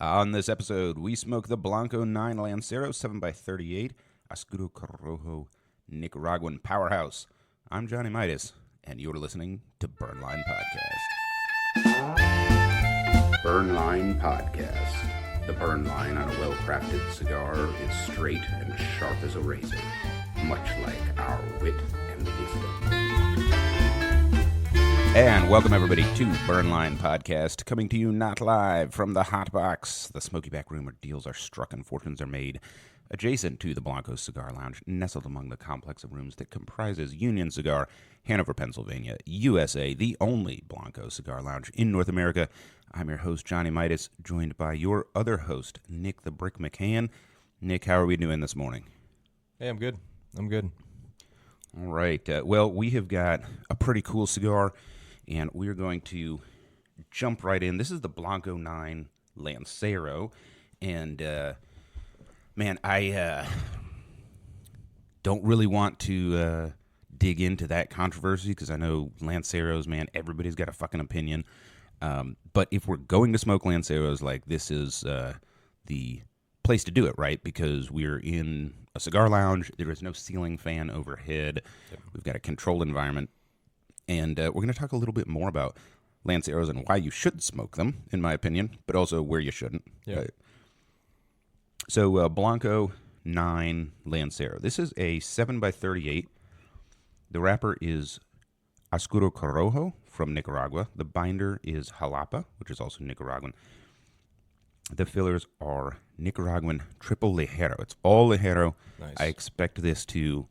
On this episode, we smoke the Blanco 9 Lancero 7x38 Oscuro Corojo Nicaraguan Powerhouse. I'm Johnny Midas, and you're listening to Burn Line Podcast. Burn Line Podcast. The burn line on a well-crafted cigar is straight and sharp as a razor, much like our wit and wisdom. And welcome, everybody, to Burn Line Podcast, coming to you not live from the Hot Box, the smoky back room where deals are struck and fortunes are made, adjacent to the Blanco Cigar Lounge, nestled among the complex of rooms that comprises Union Cigar, Hanover, Pennsylvania, USA, the only Blanco Cigar Lounge in North America. I'm your host, Johnny Midas, joined by your other host, Nick the Brick McCann. Nick, how are we doing this morning? Hey, I'm good. All right. Well, we have got a pretty cool cigar, and we're going to jump right in. This is the Blanco 9 Lancero, and man, I don't really want to dig into that controversy because I know Lanceros, man, everybody's got a fucking opinion. But if we're going to smoke Lanceros, like, this is the place to do it, right? Because we're in a cigar lounge. There is no ceiling fan overhead. Yep. We've got a controlled environment. And we're going to talk a little bit more about Lanceros and why you should smoke them, in my opinion, but also where you shouldn't. Yeah. Right? So Blanco 9 Lancero. This is a 7x38. The wrapper is Oscuro Corojo from Nicaragua. The binder is Jalapa, which is also Nicaraguan. The fillers are Nicaraguan triple ligero. It's all ligero. Nice. I expect this to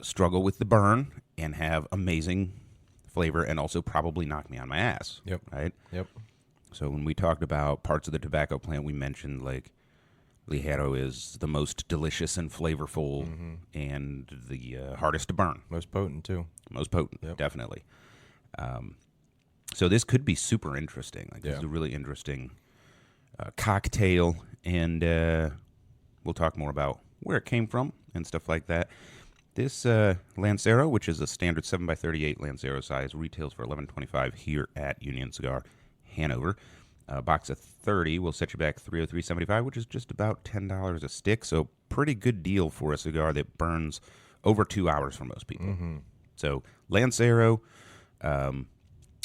struggle with the burn and have amazing flavor and also probably knock me on my ass. Yep. Right? Yep. So when we talked about parts of the tobacco plant, we mentioned like ligero is the most delicious and flavorful and the hardest to burn. Most potent, too. Most potent, Yep. definitely. So this could be super interesting. Like, this is Yeah. a really interesting cocktail, and we'll talk more about where it came from and stuff like that. This Lancero, which is a standard 7x38 Lancero size, retails for $11.25 here at Union Cigar, Hanover. A box of 30 will set you back $303.75, which is just about $10 a stick. So pretty good deal for a cigar that burns over 2 hours for most people. Mm-hmm. So Lancero,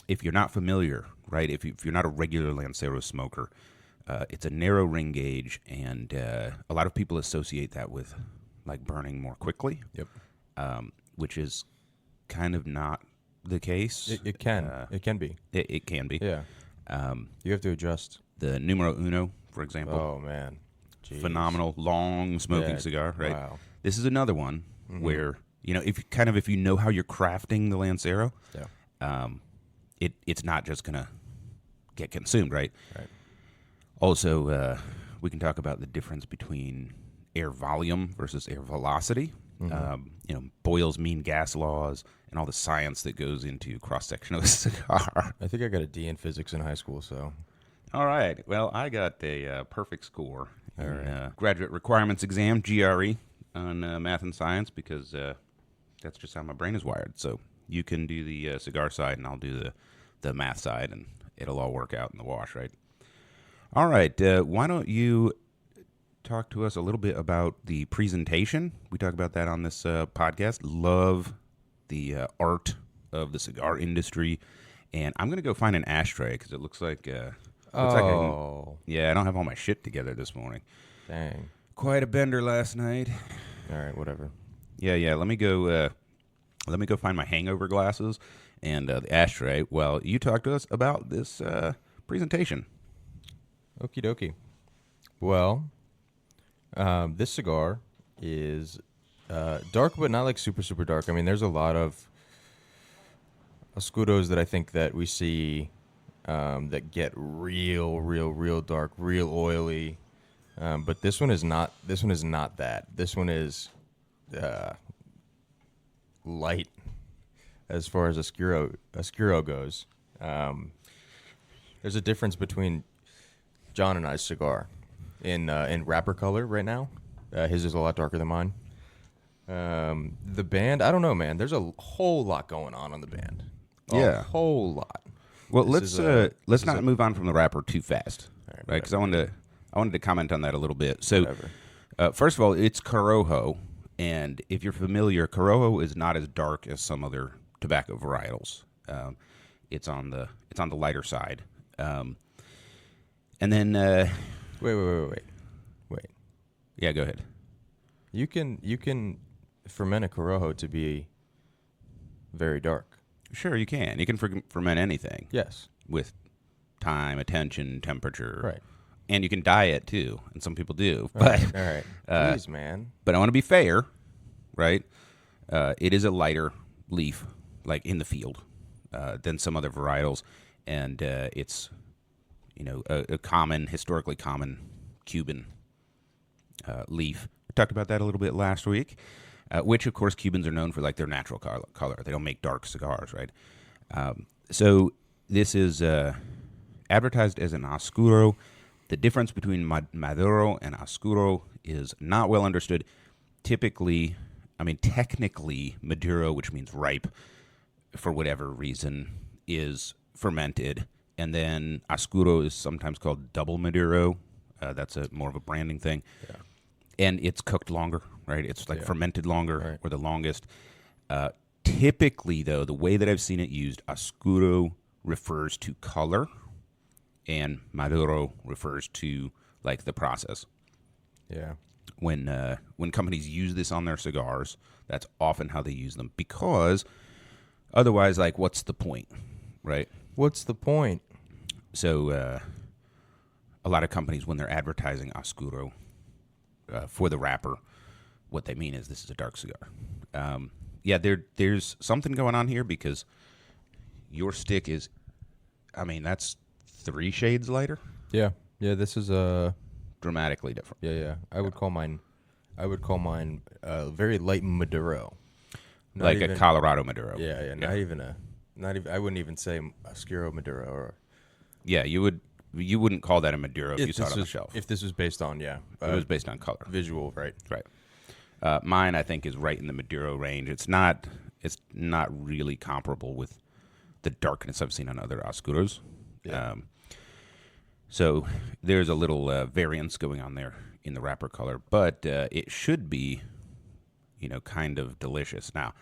if you're not familiar, right, if you're not a regular Lancero smoker, it's a narrow ring gauge, and a lot of people associate that with like burning more quickly. Yep. Which is kind of not the case. It can be. It can be. Yeah. You have to adjust. The Numero Uno, for example. Oh, man. Jeez. Phenomenal, long smoking cigar, right? Wow. This is another one where, you know, if you know how you're crafting the Lancero, it's not just going to get consumed, right? Right. Also, we can talk about the difference between air volume versus air velocity. You know, Boyle's mean gas laws and all the science that goes into cross-section of a cigar. I think I got a D in physics in high school, so. All right. Well, I got a perfect score in graduate requirements exam, GRE, on math and science because that's just how my brain is wired. So you can do the cigar side and I'll do the math side, and it'll all work out in the wash, right? All right. Why don't you talk to us a little bit about the presentation? We talk about that on this podcast. Love the art of the cigar industry. And I'm going to go find an ashtray because it looks like... yeah, I don't have all my shit together this morning. Dang. Quite a bender last night. All right, whatever. Yeah. Let me go find my hangover glasses and the ashtray while you talk to us about this presentation. Okie dokie. Well, this cigar is dark, but not like super, super dark. I mean, there's a lot of Oscuros that I think that we see that get real dark, real oily. But this one is not. This one is not that. This one is light as far as Oscuro goes. There's a difference between John and I's cigar in wrapper color right now. His is a lot darker than mine. The band, I don't know, man. There's a whole lot going on the band. A whole lot. Well, let's not move on from the wrapper too fast, right? Because I wanted I wanted to comment on that a little bit. So, Whatever. first of all, it's Corojo, and if you're familiar, Corojo is not as dark as some other tobacco varietals. It's on the lighter side. And then, Wait. yeah, go ahead. You can ferment a Corojo to be very dark. Sure, you can. You can ferment anything. Yes. With time, attention, temperature. Right. And you can dye it too, and some people do. All But right. Please, man. but I want to be fair, right? It is a lighter leaf, like in the field, than some other varietals, and it's a historically common Cuban leaf. We talked about that a little bit last week, which of course Cubans are known for, like their natural color. They don't make dark cigars, right? So this is advertised as an oscuro. The difference between Maduro and Oscuro is not well understood. Technically, Maduro, which means ripe, for whatever reason, is fermented. And then Oscuro is sometimes called double Maduro. That's more of a branding thing. Yeah. And it's cooked longer, right? It's like fermented longer, Right. or the longest. Typically, though, the way that I've seen it used, Oscuro refers to color, and Maduro refers to like the process. Yeah. When companies use this on their cigars, that's often how they use them, because otherwise, like, what's the point, right? What's the point? So a lot of companies, when they're advertising Oscuro for the wrapper, what they mean is this is a dark cigar. There's something going on here, because your stick is, that's 3 shades lighter. Yeah. Yeah. This is Dramatically different. Yeah. I would call mine very light Maduro. Not Like even, a Colorado Maduro. Yeah. Not even. I wouldn't even say Oscuro Maduro. Or Yeah, you wouldn't call that a Maduro if you saw it on the shelf. If this was based on It was based on color. visual, right? Right. Mine, I think, is right in the Maduro range. It's not really comparable with the darkness I've seen on other Oscuros. Yeah. So there's a little variance going on there in the wrapper color, but it should be, kind of delicious. Now,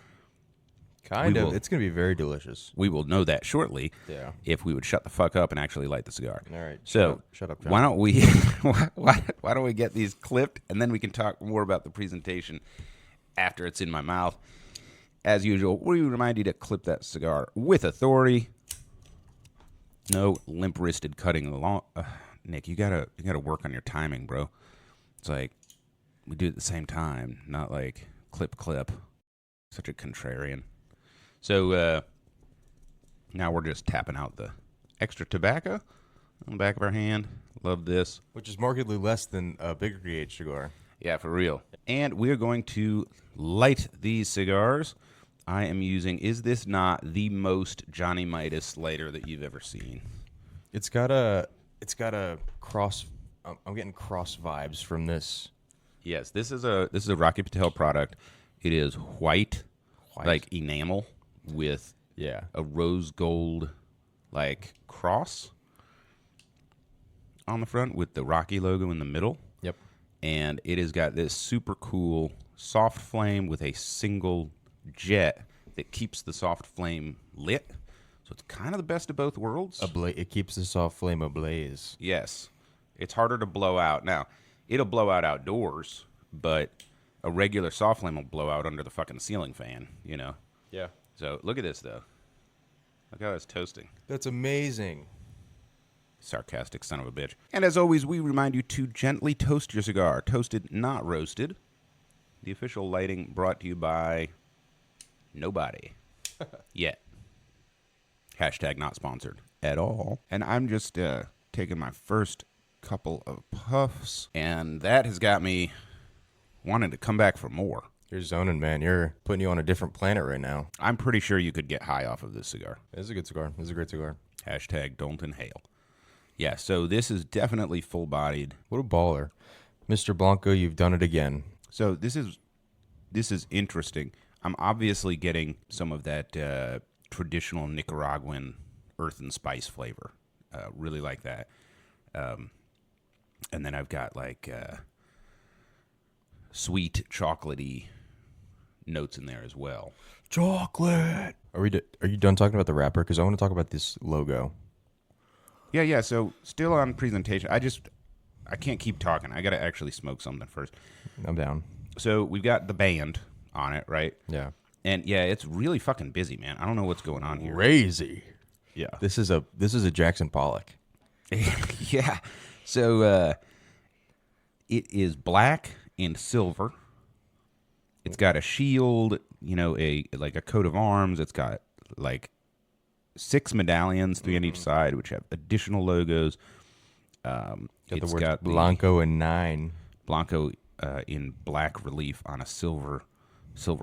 It's going to be very delicious. we will know that shortly. Yeah. If we would shut the fuck up and actually light the cigar. All right. So shut up, John. why don't we why don't we get these clipped, and then we can talk more about the presentation after it's in my mouth. As usual, we remind you to clip that cigar with authority. No limp-wristed cutting along. Nick, you gotta work on your timing, bro. It's like we do it at the same time, not like clip. Such a contrarian. So now we're just tapping out the extra tobacco on the back of our hand. Love this. Which is markedly less than a bigger age cigar. Yeah, for real. And we're going to light these cigars. I am using, is this not the most Johnny Midas lighter that you've ever seen? It's got a cross. I'm getting cross vibes from this. Yes, this is a Rocky Patel product. It is white, like enamel, with a rose gold like cross on the front with the Rocky logo in the middle. Yep. And it has got this super cool soft flame with a single jet that keeps the soft flame lit. So it's kind of the best of both worlds. It keeps the soft flame ablaze. Yes. It's harder to blow out. Now, it'll blow out outdoors, but a regular soft flame will blow out under the fucking ceiling fan, Yeah. So look at this, though. Look how it's toasting. That's amazing. Sarcastic son of a bitch. And as always, we remind you to gently toast your cigar. Toasted, not roasted. The official lighting brought to you by nobody. Yet. Hashtag not sponsored at all. And I'm just taking my first couple of puffs, and that has got me wanting to come back for more. You're zoning, man. You're putting you on a different planet right now. I'm pretty sure you could get high off of this cigar. It's a good cigar. It's a great cigar. Hashtag don't inhale. Yeah, so this is definitely full-bodied. What a baller. Mr. Blanco, you've done it again. So this is interesting. I'm obviously getting some of that traditional Nicaraguan earth and spice flavor. Really like that. And and then I've got like sweet chocolatey notes in there as well. Chocolate. Are you done talking about the wrapper? Because I want to talk about this logo. Yeah. So still on presentation. I can't keep talking. I got to actually smoke something first. I'm down. So we've got the band on it, right? Yeah. And yeah, it's really fucking busy, man. I don't know what's going on here. Crazy. Yeah. This is a Jackson Pollock. Yeah. So it is black and silver. It's got a shield, a coat of arms. It's got like 6 medallions, 3 on each side, which have additional logos. It's got Blanco and Nine. Blanco in black relief on a silver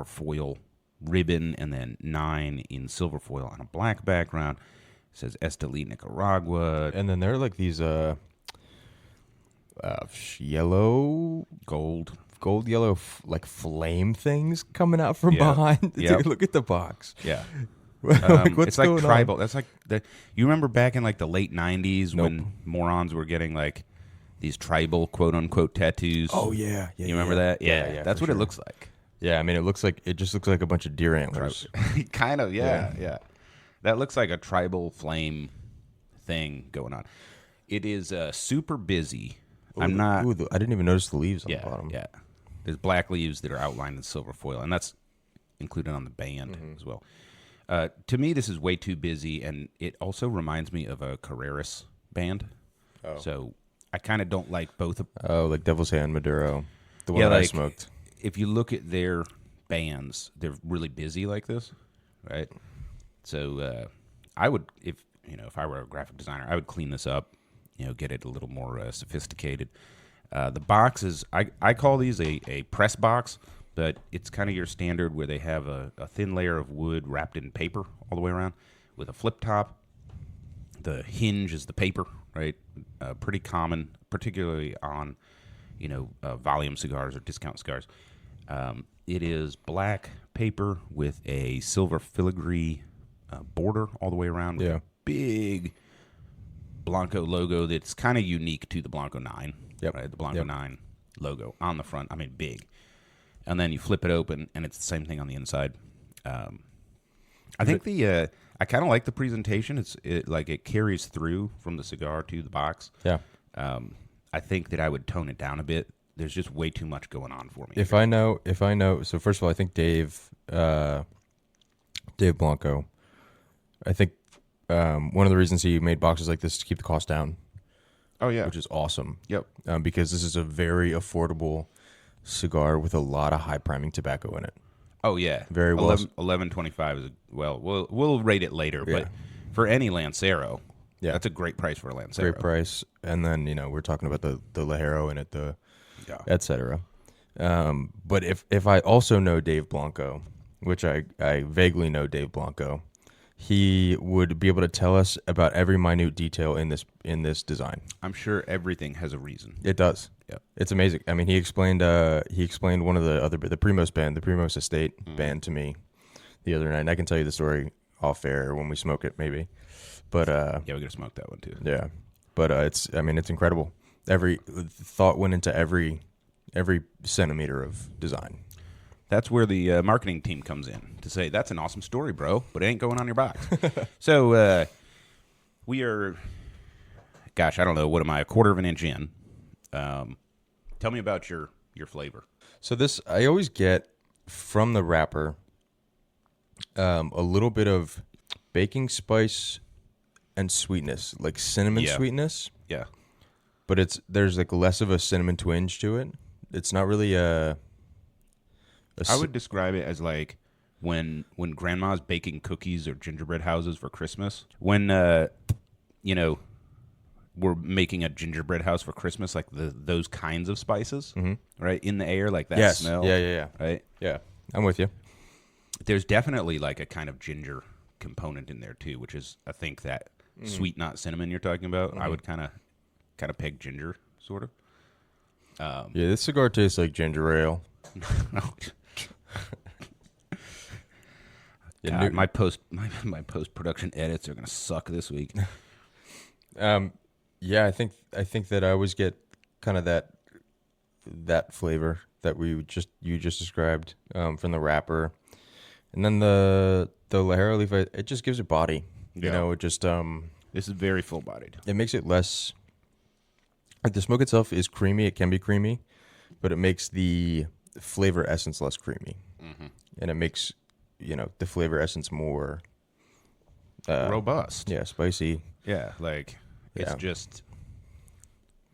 foil ribbon, and then 9 in silver foil on a black background. It says Esteli, Nicaragua. And then there are like these yellow, gold yellow like flame things coming out from behind. Yep. Look at the box. Yeah. What's it's like going tribal. on? That's like you remember back in like the late 90s when morons were getting like these tribal quote unquote tattoos. Oh yeah. You remember that? Yeah. That's what it looks like. Yeah, I mean it just looks like a bunch of deer antlers. Kind of, yeah. That looks like a tribal flame thing going on. It is super busy. I didn't even notice the leaves on the bottom. Yeah. There's black leaves that are outlined in silver foil, and that's included on the band as well. To me, this is way too busy, and it also reminds me of a Carreras band. Oh. So I kind of don't like both of Oh, like Devil's Hand Maduro, the one that I smoked. If you look at their bands, they're really busy like this, right? So I would, if I were a graphic designer, I would clean this up, get it a little more sophisticated. The box is, I call these a press box, but it's kind of your standard where they have a thin layer of wood wrapped in paper all the way around with a flip top. The hinge is the paper, right? Pretty common, particularly on, volume cigars or discount cigars. It is black paper with a silver filigree border all the way around with a big Blanco logo that's kind of unique to the Blanco 9. Yep. Right? The Blanco 9 logo on the front. I mean, big. And then you flip it open, and it's the same thing on the inside. I think I kind of like the presentation. It carries through from the cigar to the box. Yeah. I think that I would tone it down a bit. There's just way too much going on for me. If I know, so first of all, I think Dave Blanco, I think one of the reasons he made boxes like this is to keep the cost down. Oh yeah, which is awesome. Yep. Because this is a very affordable cigar with a lot of high priming tobacco in it. Oh yeah, very well. 11.25 is we'll rate it later, but for any Lancero, that's a great price for a Lancero. Great price, and then we're talking about the ligero in it, etc. But if I also know Dave Blanco, which I vaguely know Dave Blanco, he would be able to tell us about every minute detail in this design. I'm sure everything has a reason. It does. Yeah, it's amazing. I mean, he explained one of the Primos band, the Primos Estate band to me the other night. And I can tell you the story off air when we smoke it, maybe. But we're gonna smoke that one too. Yeah, but it's incredible. Every thought went into every centimeter of design. That's where the marketing team comes in to say, that's an awesome story, bro, but it ain't going on your box. So we are, I don't know, what am I, a quarter of an inch in? Tell me about your flavor. So this, I always get from the wrapper a little bit of baking spice and sweetness, like cinnamon sweetness. Yeah. But there's like less of a cinnamon twinge to it. It's not really I would describe it as like when grandma's baking cookies or gingerbread houses for Christmas. When we're making a gingerbread house for Christmas, like those kinds of spices, right, in the air, like that smell. Yeah. Right? Yeah, I'm with you. There's definitely like a kind of ginger component in there too, which is, I think, that sweet, not cinnamon you're talking about. I would kind of peg ginger, sort of. Yeah, this cigar tastes like ginger ale. God, my post production edits are gonna suck this week. Yeah, I think that I always get kind of that flavor that you just described from the wrapper, and then the ligero leaf, it just gives it body. You know, it just This is very full bodied. it makes it less. Like the smoke itself is creamy. It can be creamy, but it makes the flavor essence less creamy, and it makes the flavor essence more Robust. Yeah, spicy. Yeah, like it's Yeah. just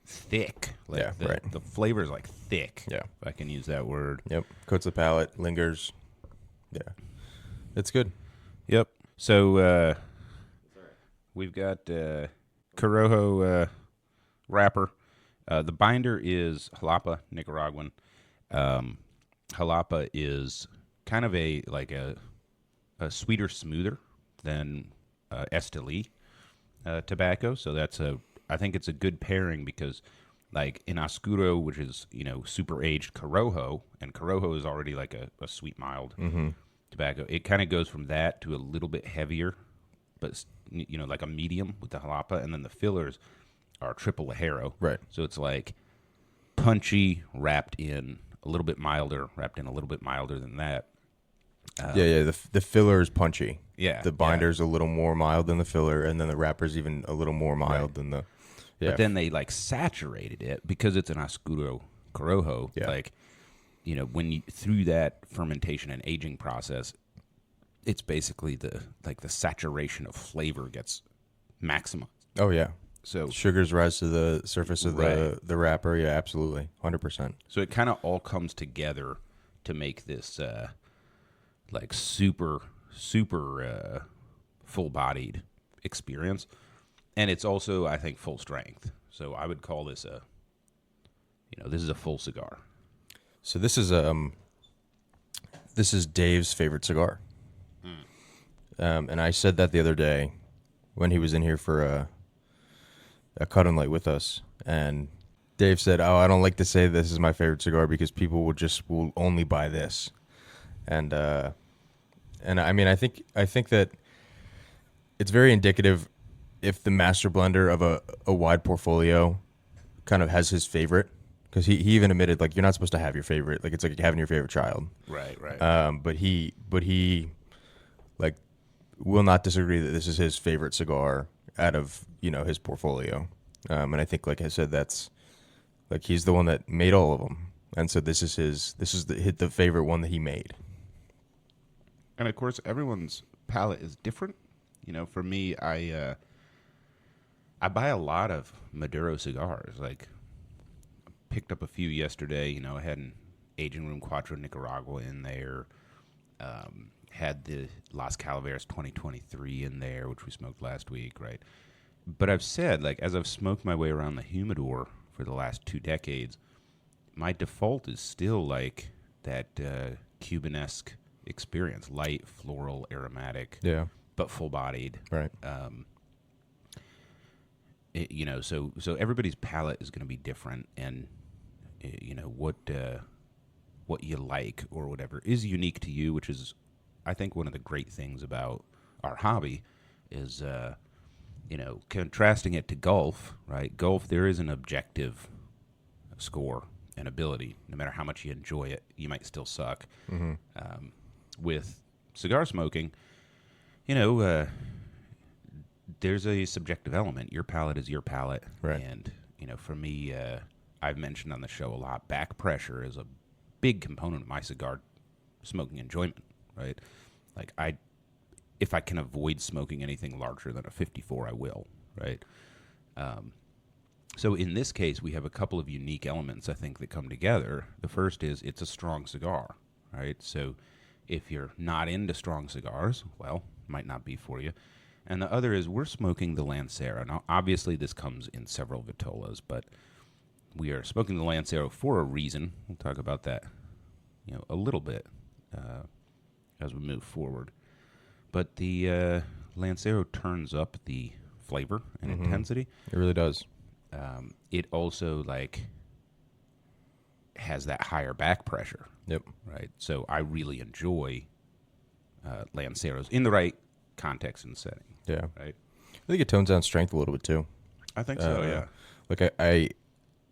thick. Like Yeah, the, right. the flavor is like thick. Yeah. If I can use that word. Yep, coats the palate, lingers. Yeah, it's good. Yep. So we've got Corojo wrapper. The binder is Jalapa, Nicaraguan. Jalapa is kind of a sweeter, smoother than Esteli tobacco. So I think it's a good pairing because like in Oscuro, which is, super aged Corojo, and Corojo is already like a sweet, mild tobacco. It kind of goes from that to a little bit heavier, but, like a medium with the Jalapa. And then the fillers are triple ligero. Right. So it's like punchy, wrapped in a little bit milder, wrapped in a little bit milder than that. Yeah. The filler is punchy. Yeah, The binder's a little more mild than the filler, and then the wrapper's even a little more mild than the. Yeah. But then they like saturated it because it's an Oscuro Corojo. Yeah. Like, when you through that fermentation and aging process, it's basically the saturation of flavor gets maximized. Oh yeah. So Sugars rise to the surface of Right. the wrapper. Yeah, absolutely, 100%. So it kind of all comes together to make this super full-bodied experience, and it's also, I think, full strength. So I would call this this is a full cigar. So this is Dave's favorite cigar, and I said that the other day when he was in here for a cut and light with us, and Dave said, "Oh, I don't like to say this is my favorite cigar because people will only buy this," and I mean I think that it's very indicative if the master blender of a wide portfolio kind of has his favorite, because he even admitted like you're not supposed to have your favorite, like it's like having your favorite child. Right. But he like will not disagree that this is his favorite cigar out of his portfolio, and I think like I said that's like he's the one that made all of them, and so this is the favorite one that he made. And of course, everyone's palate is different. For me, I buy a lot of Maduro cigars. Like, picked up a few yesterday. I had an Aging Room Cuatro Nicaragua in there. Had the Las Calaveras 2023 in there, which we smoked last week, right? But I've said, like, as I've smoked my way around the humidor for the last 2 decades, my default is still like that Cuban-esque experience, light, floral, aromatic, Yeah. but full-bodied. Right. So everybody's palate is going to be different, and what you like or whatever is unique to you, which is, I think, one of the great things about our hobby is, contrasting it to golf, right? Golf, there is an objective score and ability. No matter how much you enjoy it, you might still suck. With cigar smoking, there's a subjective element. Your palate is your palate. Right. And, for me, I've mentioned on the show a lot, back pressure is a big component of my cigar smoking enjoyment, right? Like, if I can avoid smoking anything larger than a 54, I will, right? So in this case, we have a couple of unique elements, I think, that come together. The first is it's a strong cigar, right? So if you're not into strong cigars, well, might not be for you. And the other is we're smoking the Lancero. Now, obviously, this comes in several vitolas, but we are smoking the Lancero for a reason. We'll talk about that, a little bit as we move forward. But the Lancero turns up the flavor and intensity. It really does. It also has that higher back pressure. Yep. Right. So I really enjoy Lanceros in the right context and setting. Yeah. Right. I think it tones down strength a little bit too. I think so. Yeah. Like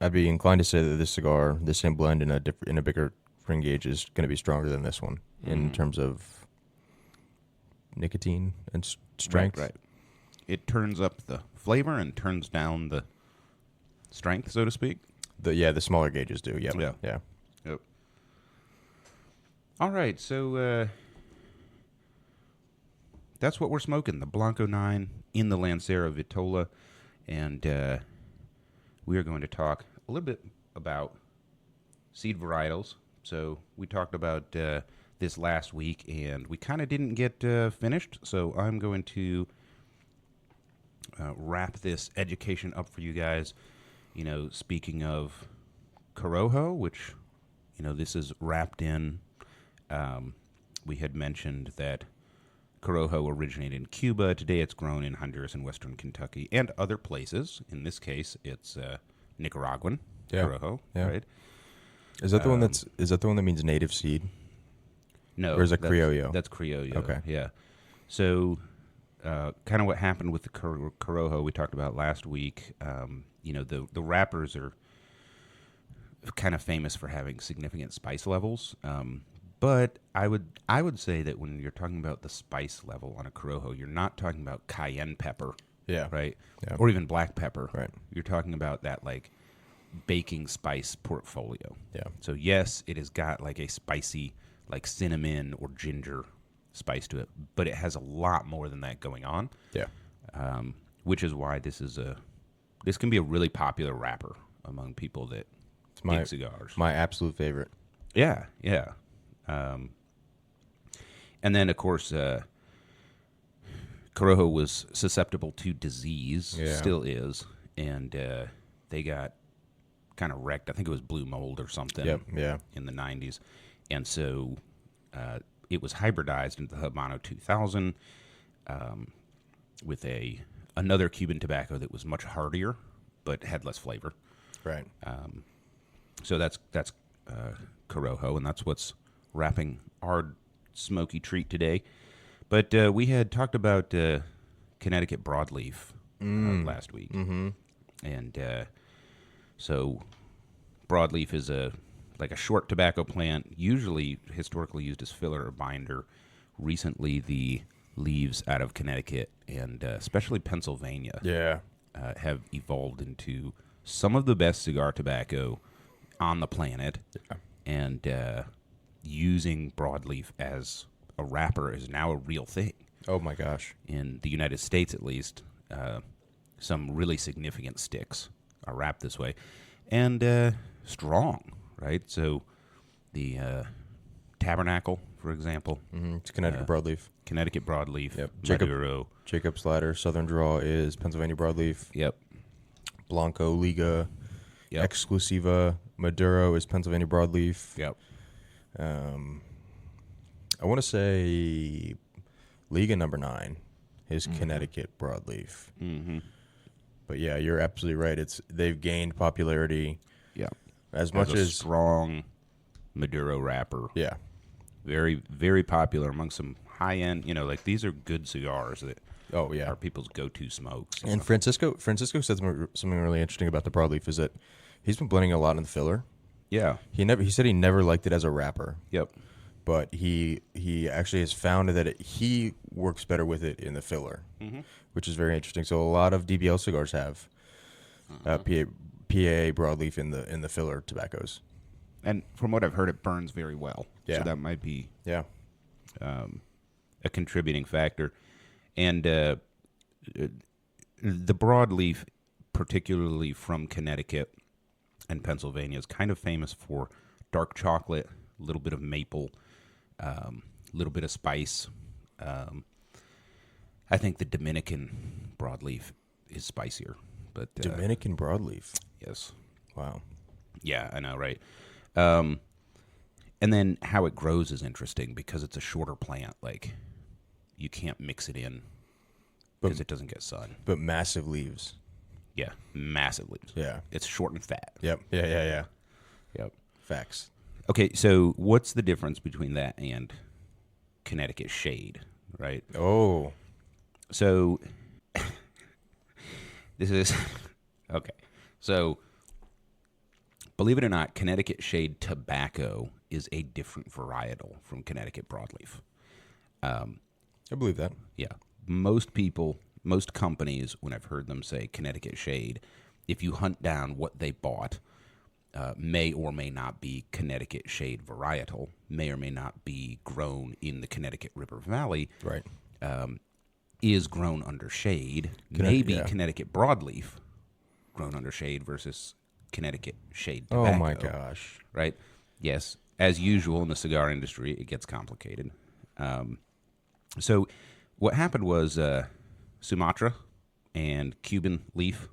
I'd be inclined to say that this cigar, the same blend in a bigger ring gauge, is going to be stronger than this one in terms of nicotine and strength. Right. It turns up the flavor and turns down the strength, so to speak. The smaller gauges do. Yep. Yeah. Yep. All right, so that's what we're smoking, the Blanco 9 in the Lancero Vitola, and we are going to talk a little bit about seed varietals. So we talked about this last week, and we kind of didn't get finished, so I'm going to wrap this education up for you guys. You know, speaking of Corojo, which, you know, this is wrapped in, we had mentioned that Corojo originated in Cuba. Today it's grown in Honduras and western Kentucky and other places. In this case, it's Nicaraguan Corojo, right? Is that the one that means native seed? No. Or is it Criollo? That's Criollo. Okay. Yeah. So kind of what happened with the Corojo we talked about last week. You know, the wrappers are kind of famous for having significant spice levels. But I would say that when you're talking about the spice level on a Corojo, you're not talking about cayenne pepper, right? Yeah. Or even black pepper, right? You're talking about that like baking spice portfolio. Yeah. So yes, it has got like a spicy, like cinnamon or ginger spice to it, but it has a lot more than that going on. Yeah. Which is why this can be a really popular wrapper among people that dig cigars. My absolute favorite. Yeah. And then, of course, Corojo was susceptible to disease, still is, and they got kind of wrecked. I think it was blue mold or something in the 90s. And so it was hybridized into the Habano 2000 with another Cuban tobacco that was much hardier but had less flavor. Right. So that's Corojo, and that's what's wrapping our smoky treat today. But we had talked about Connecticut broadleaf last week. Mm-hmm. And so broadleaf is like a short tobacco plant, usually historically used as filler or binder. Recently, the leaves out of Connecticut and especially Pennsylvania have evolved into some of the best cigar tobacco on the planet. Yeah. And using broadleaf as a wrapper is now a real thing. Oh, my gosh. In the United States, at least, some really significant sticks are wrapped this way. And strong, right? So the Tabernacle, for example. Mm-hmm. It's Connecticut broadleaf. Connecticut broadleaf. Yep. Maduro. Jacob's Ladder Southern Draw is Pennsylvania broadleaf. Yep. Blanco Liga. Yep. Exclusiva Maduro is Pennsylvania broadleaf. Yep. I want to say Liga number 9 is Connecticut broadleaf. Mm-hmm. But yeah, you're absolutely right. They've gained popularity. Yeah. As much as strong Maduro wrapper. Yeah. Very, very popular among some high end. You know, like these are good cigars that are people's go to smokes. And Francisco said something really interesting about the broadleaf is that he's been blending a lot in the filler. Yeah. He said he never liked it as a wrapper. Yep. But he actually has found that he works better with it in the filler, which is very interesting. So a lot of DBL cigars have PA broadleaf in the filler tobaccos. And from what I've heard, it burns very well. Yeah. So that might be a contributing factor. And the broadleaf, particularly from Connecticut and Pennsylvania, is kind of famous for dark chocolate, a little bit of maple, a little bit of spice. I think the Dominican broadleaf is spicier. But Dominican broadleaf? Yes. Wow. Yeah, I know, right? And then how it grows is interesting because it's a shorter plant. Like, you can't mix it in because it doesn't get sun. But massive leaves. Yeah, massive leaves. Yeah. It's short and fat. Yep. Yeah. Yep. Facts. Okay, so what's the difference between that and Connecticut shade, right? Oh. So, this is... Okay. So, believe it or not, Connecticut shade tobacco is a different varietal from Connecticut broadleaf. I believe that. Yeah. Most people, most companies, when I've heard them say Connecticut shade, if you hunt down what they bought, may or may not be Connecticut shade varietal, may or may not be grown in the Connecticut River Valley, Right. is grown under shade. Connecticut broadleaf grown under shade versus Connecticut shade tobacco. Oh my gosh. Right? Yes. As usual in the cigar industry, it gets complicated. So what happened was Sumatra and Cuban leaf,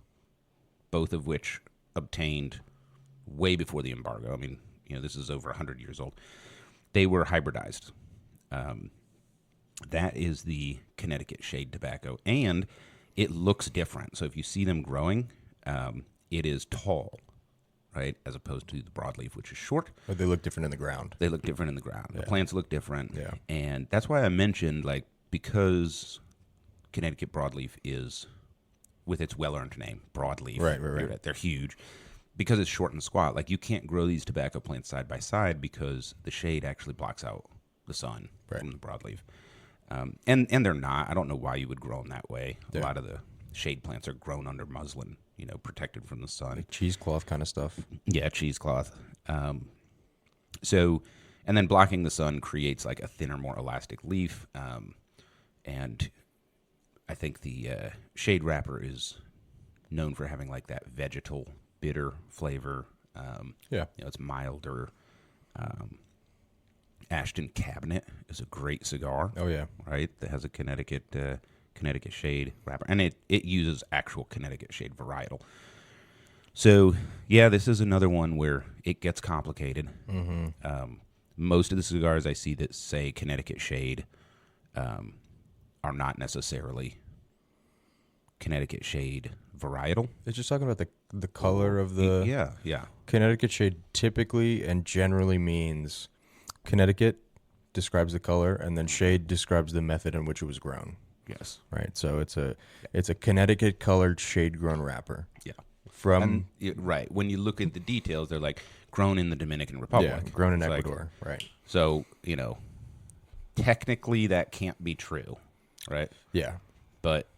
both of which obtained way before the embargo. I mean, this is over 100 years old. They were hybridized. That is the Connecticut shade tobacco, and it looks different. So if you see them growing, it is tall, right, as opposed to the broadleaf, which is short. But they look different in the ground. They look different in the ground. Yeah. The plants look different. Yeah. And that's why I mentioned, because Connecticut broadleaf is, with its well-earned name, broadleaf. Right. They're huge. Because it's short and squat, you can't grow these tobacco plants side by side because the shade actually blocks out the sun from the broadleaf. And they're not. I don't know why you would grow them that way. Yeah. A lot of the shade plants are grown under muslin, protected from the sun. Like cheesecloth kind of stuff. Yeah, cheesecloth. So, and then blocking the sun creates a thinner, more elastic leaf. And I think the shade wrapper is known for having that vegetal, bitter flavor. It's milder. Ashton Cabinet is a great cigar. Oh yeah. Right, that has a Connecticut shade wrapper, and it uses actual Connecticut shade varietal. So yeah, this is another one where it gets complicated. Mm-hmm. Most of the cigars I see that say Connecticut shade are not necessarily Connecticut shade varietal. It's just talking about the color of the yeah. Connecticut shade typically and generally means Connecticut describes the color, and then shade describes the method in which it was grown. Yes. Right. So it's a Connecticut colored shade grown wrapper. Yeah. From right. When you look at the details, they're grown in the Dominican Republic. Yeah, grown in Ecuador. Right. So, technically that can't be true. Right? Yeah. But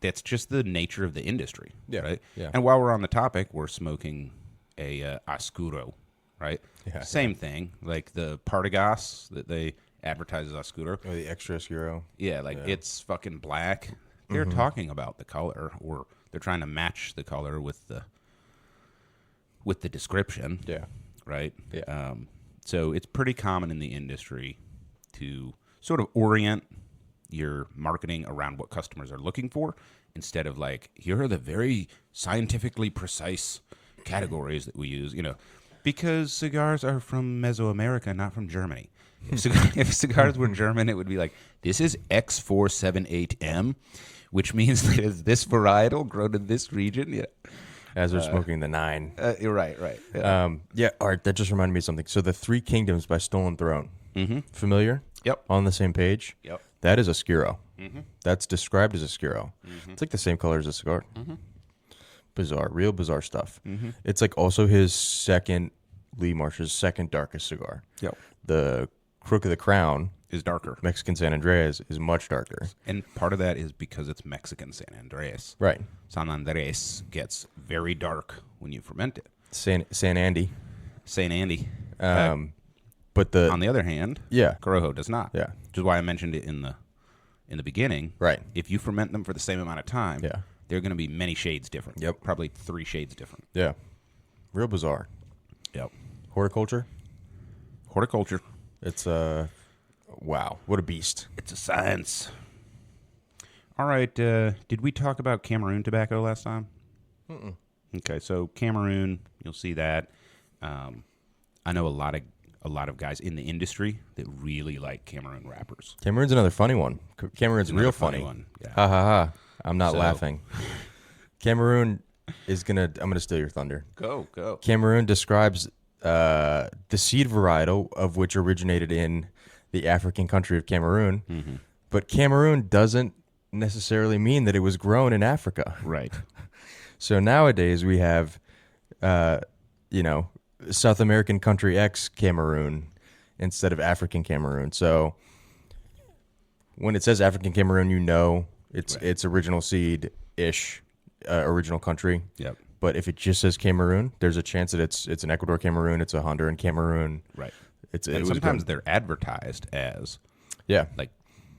that's just the nature of the industry. Yeah. Right? Yeah. And while we're on the topic, we're smoking a Oscuro. Right? Yeah. Same thing. The Partagas that they advertise as Oscuro. Or the extra Oscuro. Yeah, it's fucking black. They're talking about the color, or they're trying to match the color with the description. Yeah. Right? Yeah. So it's pretty common in the industry to sort of orient your marketing around what customers are looking for instead of here are the very scientifically precise categories that we use, because cigars are from Mesoamerica, not from Germany. If cigars were German, it would be this is X478M, which means that it's this varietal grown in this region. Yeah. As they're smoking the Nine. You're right. Yeah, Art, that just reminded me of something. So the Three Kingdoms by Stolen Throne. Mm-hmm. Familiar? Yep. On the same page? Yep. That is a Oscuro. Mm-hmm. That's described as a Oscuro. Mm-hmm. It's the same color as a cigar. Mm-hmm. Bizarre. Real bizarre stuff. Mm-hmm. It's also his second, Lee Marsh's second darkest cigar. Yep. The Crook of the Crown Is darker. Mexican San Andreas is much darker. And part of that is because it's Mexican San Andreas. Right. San Andres gets very dark when you ferment it. San Andy. Saint Andy. But On the other hand, yeah. Corojo does not. Yeah. Which is why I mentioned it in the beginning. Right. If you ferment them for the same amount of time, Yeah. they're going to be many shades different. Yep. Probably 3 shades different. Yeah. Real bizarre. Yep. Horticulture. Horticulture. It's wow, what a beast. It's a science. All right. Did we talk about Camaroon tobacco last time? Mm-mm. Okay, so Camaroon, you'll see that. I know a lot of guys in the industry that really like Camaroon wrappers. Camaroon's another funny one. Camaroon's Another real funny. one. Yeah. Ha ha ha. I'm not laughing. Camaroon is I'm gonna steal your thunder. Go. Camaroon describes the seed varietal of which originated in the African country of Cameroon. Mm-hmm. But Cameroon doesn't necessarily mean that it was grown in Africa. Right. So nowadays we have South American country X Camaroon instead of African Camaroon. So when it says African Camaroon, it's original seed ish, original country. Yep. But if it just says Cameroon, there's a chance that it's an Ecuador Cameroon, it's a Honduran Cameroon. Right. And sometimes they're advertised as like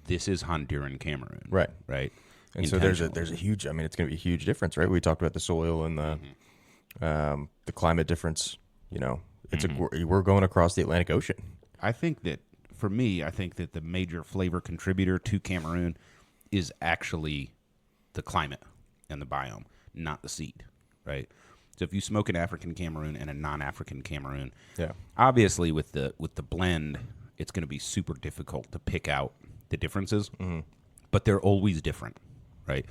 this is Honduran Cameroon. Right. Right. And so there's a huge. I mean, it's going to be a huge difference, right? We talked about the soil and the climate difference. We're going across the Atlantic Ocean. I think that for me, the major flavor contributor to Cameroon is actually the climate and the biome, not the seed, right? So if you smoke an African Cameroon and a non-African Cameroon, obviously with the blend, it's going to be super difficult to pick out the differences, but they're always different, right?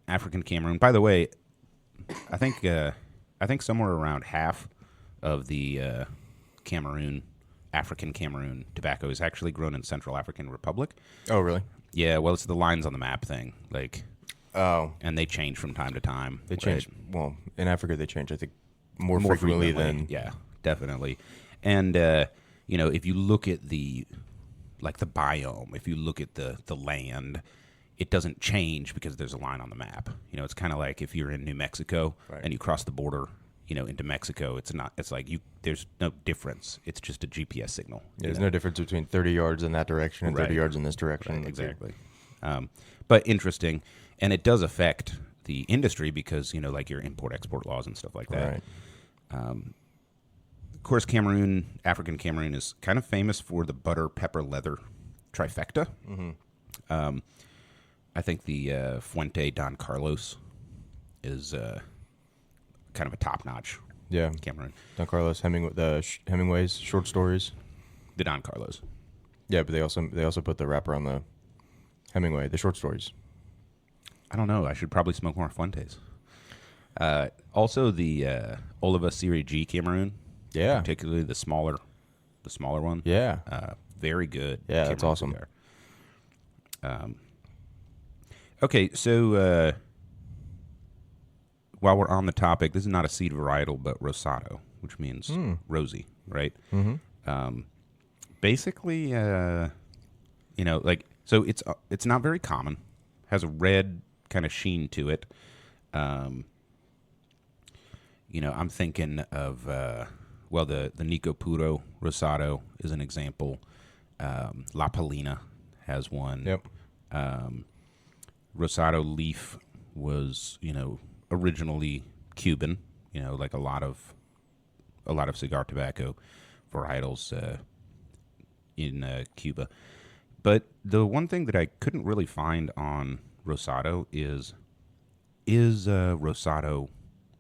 African Cameroon, by the way, I think somewhere around half of the African Cameroon tobacco is actually grown in Central African Republic. Oh, really? Yeah, well, it's the lines on the map thing, and they change from time to time. They change. Right? Well, in Africa, they change. I think more frequently than definitely. And if you look at the biome, if you look at the land, it doesn't change because there's a line on the map. It's kind of like if you're in New Mexico and you cross the border, into Mexico, there's no difference. It's just a GPS signal. There's no difference between 30 yards in that direction and 30 yards in this direction. Right, exactly. But interesting, and it does affect the industry because like your import-export laws and stuff like that. Right. Of course, African Cameroon is kind of famous for the butter, pepper, leather trifecta. I think the Fuente Don Carlos is kind of a top-notch Cameroon. Don Carlos, Hemingway's short stories. The Don Carlos. Yeah, but they also put the wrapper on the Hemingway, the short stories. I don't know. I should probably smoke more Fuentes. Also, the Oliva Serie G Cameroon. Yeah. Particularly the smaller one. Yeah. Very good. Yeah, that's awesome. Cigar. Okay, so while we're on the topic, this is not a seed varietal, but rosado, which means rosy, right? Mm-hmm. Basically, so it's not very common. Has a red kind of sheen to it. I'm thinking of the Nico Puro Rosado is an example. La Palina has one. Yep. Rosado leaf was, originally Cuban, like a lot of cigar tobacco varietals in Cuba. But the one thing that I couldn't really find on Rosado is Rosado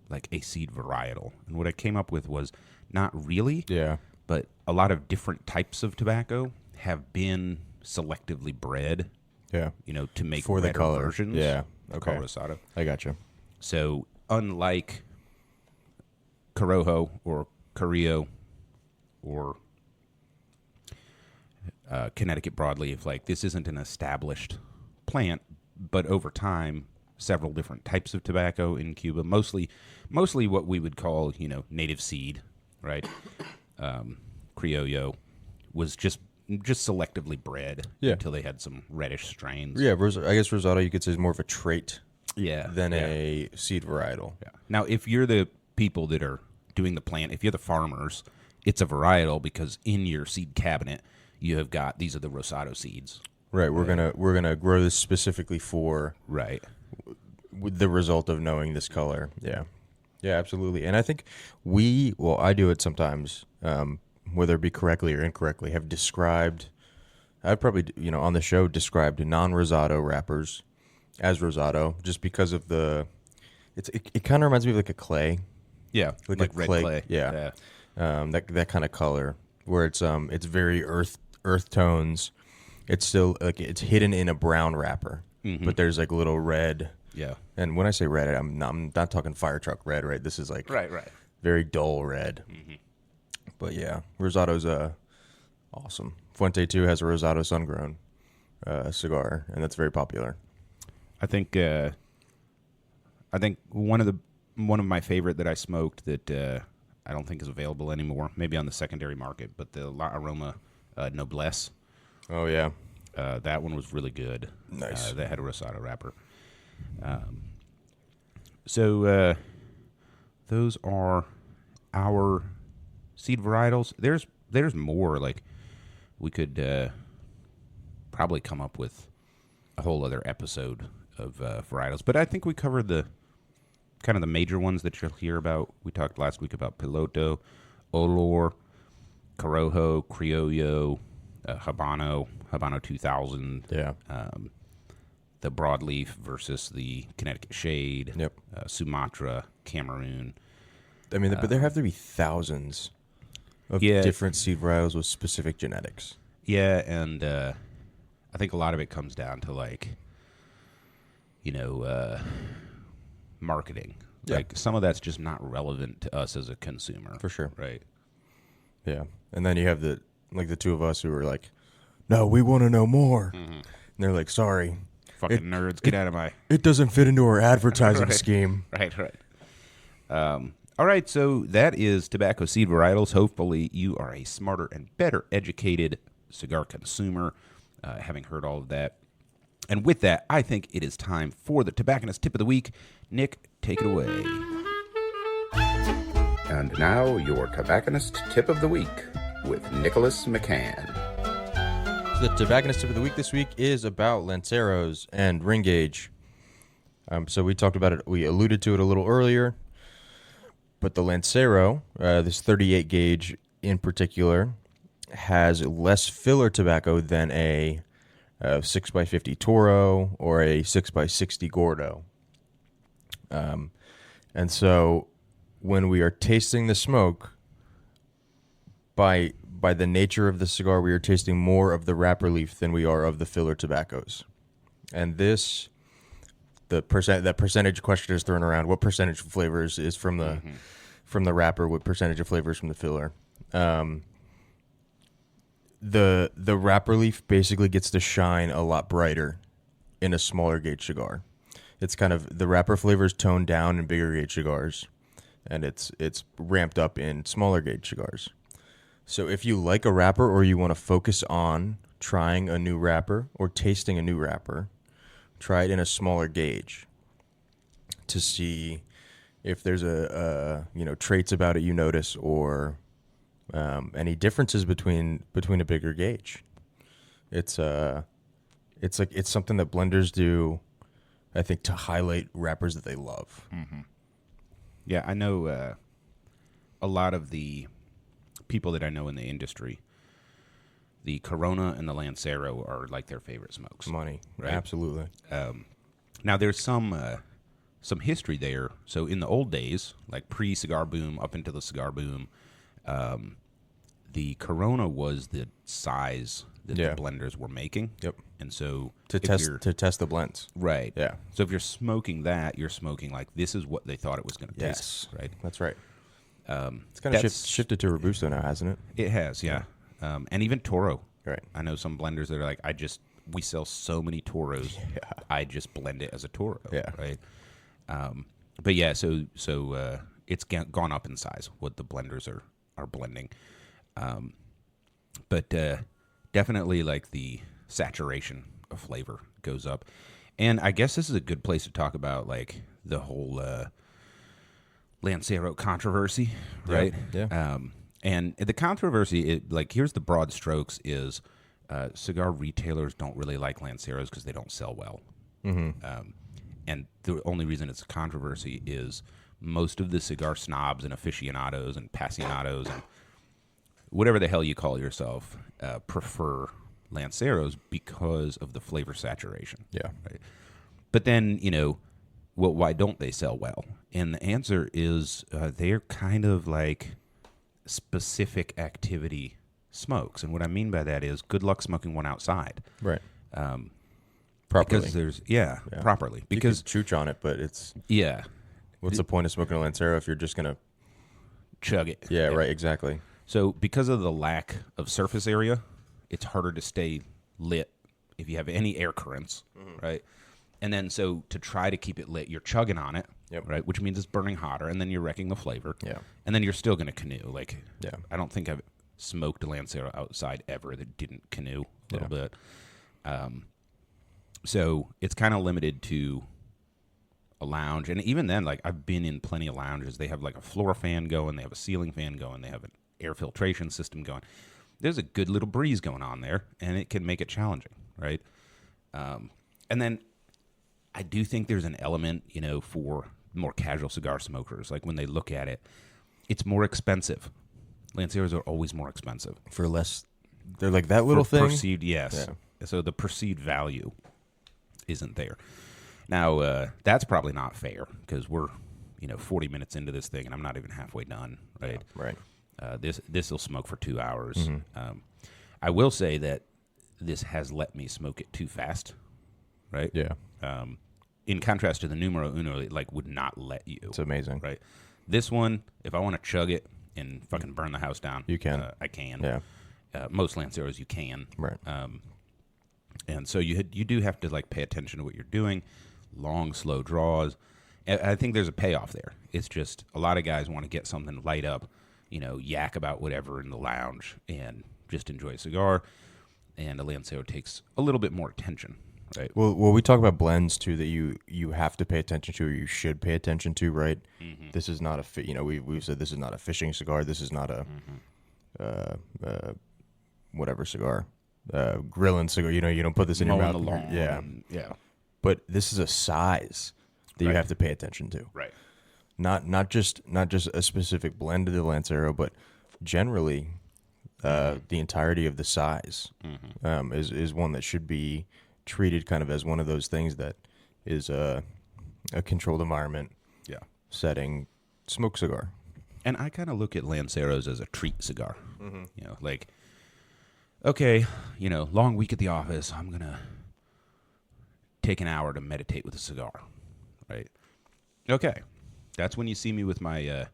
like a seed varietal? And what I came up with was not really. Yeah. But a lot of different types of tobacco have been selectively bred. Yeah. To make for the better color versions. Yeah. Of Okay. Rosado. I gotcha. So unlike Corojo or Carrillo or Connecticut broadleaf, this isn't an established plant, but over time, several different types of tobacco in Cuba, mostly what we would call, native seed, right? Criollo was just selectively bred until they had some reddish strains. Yeah, I guess Rosado you could say is more of a trait than yeah. a seed varietal. Yeah. Now, if you're the people that are doing the plant, if you're the farmers, it's a varietal because in your seed cabinet you have got these are the Rosado seeds. Right. We're gonna grow this specifically for with the result of knowing this color. Yeah. Yeah, absolutely. And I think I do it sometimes, whether it be correctly or incorrectly, have described, I've probably, on the show described non-Rosado wrappers as Rosado just because of it kind of reminds me of like a clay. Yeah, like red clay. Yeah. That kind of color where it's very earth tones. It's still like it's hidden in a brown wrapper, but there's like little red. Yeah. And when I say red, I'm not talking fire truck red, right? This is like right. very dull red. Mm-hmm. But yeah, Rosado's awesome. Fuente too has a Rosado sun-grown cigar, and that's very popular. I think one of the one of my favorite that I smoked that I don't think is available anymore. Maybe on the secondary market, but the La Aroma Noblesse. Oh yeah, that one was really good. Nice. That had a rosado wrapper. So those are our seed varietals. There's more. Like we could probably come up with a whole other episode of varietals, but I think we covered the kind of the major ones that you'll hear about. We talked last week about Piloto, Olor, Corojo, Criollo, Habano 2000. Yeah. The broadleaf versus the Connecticut shade. Yep. Sumatra, Camaroon. I mean, but there have to be thousands of different seed varietals with specific genetics. Yeah, and I think a lot of it comes down to marketing. Yeah. Like some of that's just not relevant to us as a consumer. For sure. Right. Yeah. And then you have the two of us who are like, no, we want to know more. Mm-hmm. And they're like, sorry. Fucking nerds, get out of my... It doesn't fit into our advertising Right. scheme. Right. All right, so that is tobacco seed varietals. Hopefully you are a smarter and better educated cigar consumer, having heard all of that. And with that, I think it is time for the tobacconist tip of the week. Nick, take it away. And now your tobacconist tip of the week with Nicholas McCann. So the tobacconist tip of the week this week is about Lanceros and ring gauge. So we talked about it. We alluded to it a little earlier. But the Lancero, this 38 gauge in particular, has less filler tobacco than a 6x50 Toro or a 6x60 Gordo. And so when we are tasting the smoke, by the nature of the cigar, we are tasting more of the wrapper leaf than we are of the filler tobaccos. And this, that percentage question is thrown around. What percentage of flavors is from the from the wrapper? What percentage of flavors from the filler? The wrapper leaf basically gets to shine a lot brighter in a smaller gauge cigar. It's kind of the wrapper flavors toned down in bigger gauge cigars, and it's ramped up in smaller gauge cigars. So if you like a wrapper or you want to focus on trying a new wrapper or tasting a new wrapper, try it in a smaller gauge to see if there's a traits about it you notice or any differences between a bigger gauge. It's something that blenders do, I think, to highlight wrappers that they love. Mm-hmm. Yeah, I know a lot of the people that I know in the industry. The Corona and the Lancero are like their favorite smokes. Money, right? Absolutely. Now there's some history there. So in the old days, like pre-cigar boom up into the cigar boom, the Corona was the size that the blenders were making. Yep. And so to test the blends. Right. Yeah. So if you're smoking that, you're smoking like this is what they thought it was going to taste. Right. That's right. It's kind of shifted to Robusto now, hasn't it? It has, yeah. And even Toro. Right. I know some blenders that are like, we sell so many Toros, I just blend it as a Toro. Yeah. Right. But yeah, so it's gone up in size what the blenders are blending. But definitely like the saturation of flavor goes up. And I guess this is a good place to talk about like the whole Lancero controversy, right? Yeah. And the controversy, here's the broad strokes, is cigar retailers don't really like Lanceros because they don't sell well. Mm-hmm. And the only reason it's a controversy is most of the cigar snobs and aficionados and apasionados and whatever the hell you call yourself prefer Lanceros because of the flavor saturation. Yeah. Right? But then, why don't they sell well? And the answer is they're kind of like specific activity smokes. And what I mean by that is good luck smoking one outside. Right. Properly. Because properly. Because you could chooch on it, but it's... Yeah. What's the point of smoking a Lancero if you're just going to... chug it. Yeah, right, exactly. So because of the lack of surface area, it's harder to stay lit if you have any air currents, right? And then so to try to keep it lit, you're chugging on it, Yep. right? Which means it's burning hotter, and then you're wrecking the flavor. Yeah. And then you're still going to canoe. Like, Yeah. I don't think I've smoked a Lancero outside ever that didn't canoe a little bit. So it's kind of limited to a lounge. And even then, like, I've been in plenty of lounges. They have, like, a floor fan going. They have a ceiling fan going. They have an air filtration system going. There's a good little breeze going on there, and it can make it challenging, right? And then I do think there's an element, you know, for more casual cigar smokers. Like, when they look at it, it's more expensive. Lanceros are always more expensive. For less, they're like that little For thing. perceived, yes. Yeah. So the perceived value isn't there. Now, that's probably not fair because we're, 40 minutes into this thing and I'm not even halfway done, right? Yeah, right. This will smoke for 2 hours. I will say that this has let me smoke it too fast, right? Yeah. In contrast to the Numero Uno, it would not let you. It's amazing. Right. This one, if I want to chug it and fucking burn the house down, you can. I can. Yeah. Most Lanceros you can. Right. And so you do have to pay attention to what you're doing. Long, slow draws. And I think there's a payoff there. It's just a lot of guys want to get something to light up, yak about whatever in the lounge and just enjoy a cigar. And a Lancero takes a little bit more attention. Right. Well, we talk about blends too that you have to pay attention to, or you should pay attention to, right? Mm-hmm. This is not we've said this is not a fishing cigar. This is not a whatever cigar, grilling cigar. You don't put this in your mouth. Yeah. But this is a size that you have to pay attention to. Right. Not just a specific blend of the Lancero, but generally the entirety of the size is one that should be treated kind of as one of those things that is a controlled environment setting smoke cigar. And I kind of look at Lanceros as a treat cigar. Okay, long week at the office, I'm going to take an hour to meditate with a cigar, right? Okay, that's when you see me with my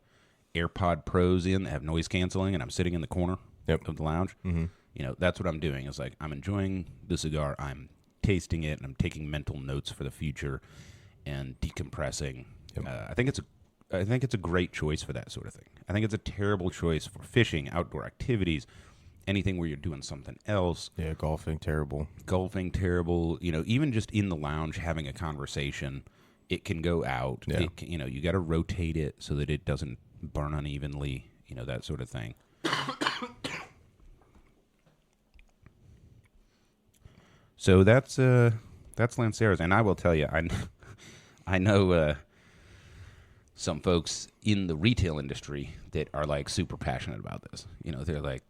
AirPod Pros in that have noise canceling, and I'm sitting in the corner of the lounge. Mm-hmm. That's what I'm doing. It's like I'm enjoying the cigar, I'm tasting it, and I'm taking mental notes for the future and decompressing. Yep. I think it's a great choice for that sort of thing. I think it's a terrible choice for fishing, outdoor activities, anything where you're doing something else. Yeah, golfing, terrible. Even just in the lounge having a conversation, it can go out. Yeah. You got to rotate it so that it doesn't burn unevenly, that sort of thing. So that's Lanceros, and I will tell you, I know some folks in the retail industry that are super passionate about this. They're like,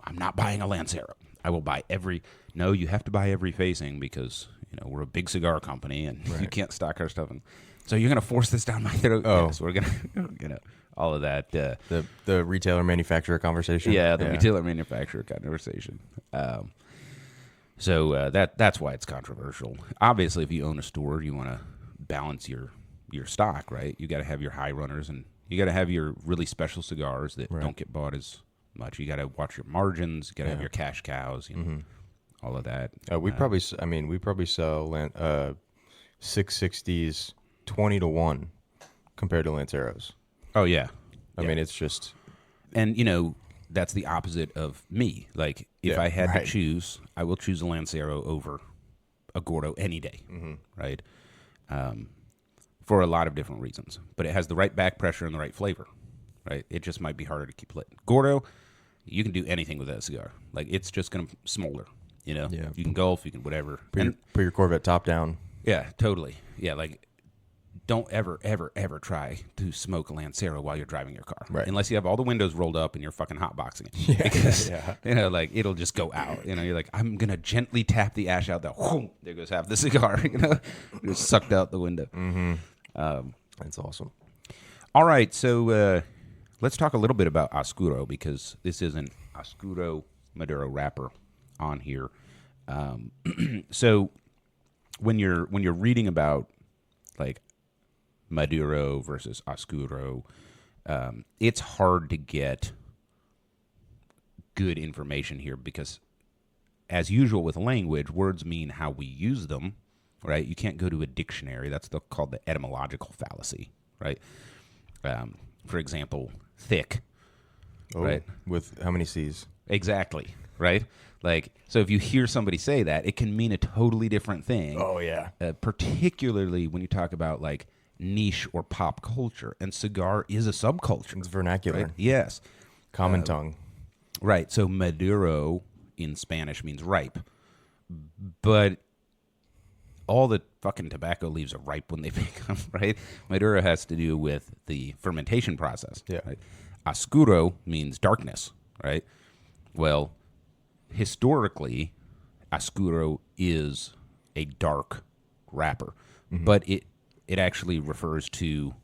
I'm not buying a Lancero. I will buy every. No, you have to buy every facing because we're a big cigar company and you can't stock our stuff. And so you're gonna force this down my throat. Oh, yes, we're gonna all of that. The retailer manufacturer conversation. Yeah, the retailer manufacturer conversation. So that's why it's controversial. Obviously, if you own a store, you want to balance your stock, right? You got to have your high runners and you got to have your really special cigars that don't get bought as much. You got to watch your margins. You got to have your cash cows. All of that. We probably sell 660s 20-1 compared to Lanceros. Oh yeah. I mean, it's just, and that's the opposite of me. Like, if I had to choose, I will choose a Lancero over a Gordo any day, right? For a lot of different reasons. But it has the right back pressure and the right flavor, right? It just might be harder to keep lit. Gordo, you can do anything with that cigar. It's just going to smolder, Yeah. You can golf, you can whatever. Put your Corvette top down. Yeah, totally. Yeah, don't ever, ever, ever try to smoke a Lancero while you're driving your car. Right. Unless you have all the windows rolled up and you're fucking hotboxing it. Because, it'll just go out. You're like, I'm going to gently tap the ash out. There goes half the cigar. Just sucked out the window. Mm-hmm. That's awesome. All right, so let's talk a little bit about Oscuro because this is an Oscuro Maduro wrapper on here. So when you're reading about Maduro versus Oscuro, it's hard to get good information here because, as usual with language, words mean how we use them, right? You can't go to a dictionary. That's called the etymological fallacy, right? For example, thick, Oh, right? with how many C's? Exactly, right? Like, so if you hear somebody say that, it can mean a totally different thing. Oh, yeah. Particularly when you talk about like niche or pop culture, and cigar is a subculture. It's vernacular. Right? Yes. Common tongue. Right. So Maduro in Spanish means ripe, but all the fucking tobacco leaves are ripe when they become right. Maduro has to do with the fermentation process. Yeah. Right? Oscuro means darkness. Right. Well, historically, Oscuro is a dark wrapper, but it actually refers to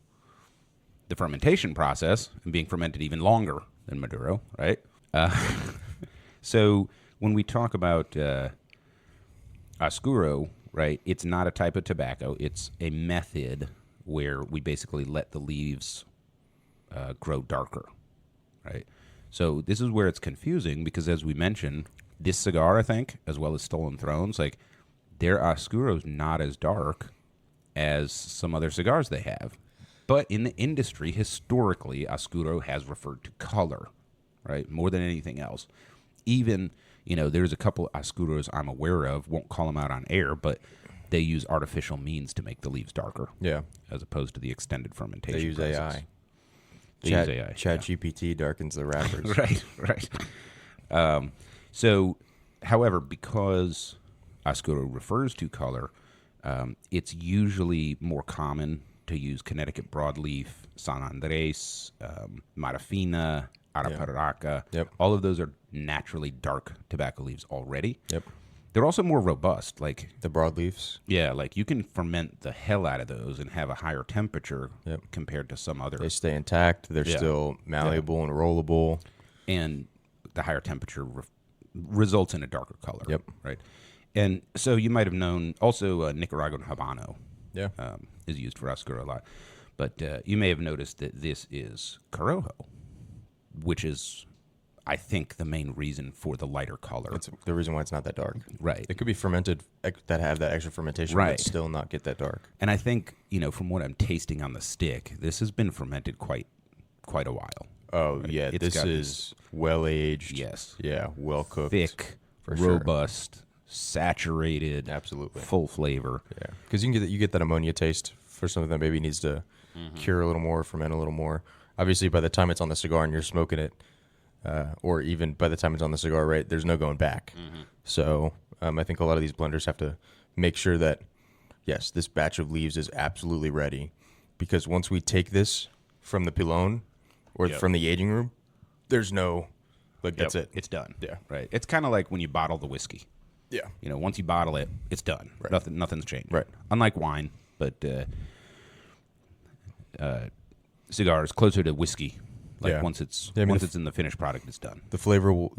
the fermentation process and being fermented even longer than Maduro, right? So when we talk about Oscuro, right, it's not a type of tobacco. It's a method where we basically let the leaves grow darker, right? So this is where it's confusing because, as we mentioned, this cigar, I think, as well as Stolen Thrones, like their Oscuro's not as dark as some other cigars they have. But in the industry, historically, Oscuro has referred to color, right, more than anything else. Even, there's a couple of Oscuros I'm aware of, won't call them out on air, but they use artificial means to make the leaves darker. Yeah. As opposed to the extended fermentation They use process. AI. They use AI. Chat GPT darkens the wrappers. Right. So, however, because Oscuro refers to color, it's usually more common to use Connecticut broadleaf, San Andres, Marafina, Arapiraca. Yep. All of those are naturally dark tobacco leaves already. Yep. They're also more robust. Like, The broadleafs. yeah, like you can ferment the hell out of those and have a higher temperature compared to some other. They stay intact. They're still malleable and rollable. And the higher temperature results in a darker color. Yep. Right. And so you might have known also Nicaraguan Habano Yeah. is used for Oscuro a lot. But you may have noticed that this is Corojo, which is, I think, the main reason for the lighter color. That's the reason why it's not that dark. Right. It could be fermented that have that extra fermentation, Right. but still not get that dark. And I think, from what I'm tasting on the stick, this has been fermented quite a while. Oh, Right. yeah. It's This got is well aged. Yes. Yeah. Well cooked. Thick, for sure. robust, saturated, Absolutely. full flavor. Yeah. Because you get that ammonia taste for something that maybe needs to cure a little more, ferment a little more. Obviously, by the time it's on the cigar and you're smoking it, or even by the time it's on the cigar, right, there's no going back. So I think a lot of these blenders have to make sure that, yes, this batch of leaves is absolutely ready. Because once we take this from the pilon or from the aging room, there's no, that's it. It's done. Yeah. Right. It's kind of like when you bottle the whiskey. Yeah. Once you bottle it, it's done. Right. Nothing's changed. Right. Unlike wine, but cigars closer to whiskey. Like Yeah. once it's Yeah, I mean, once it's in the finished product, it's done. The flavor will,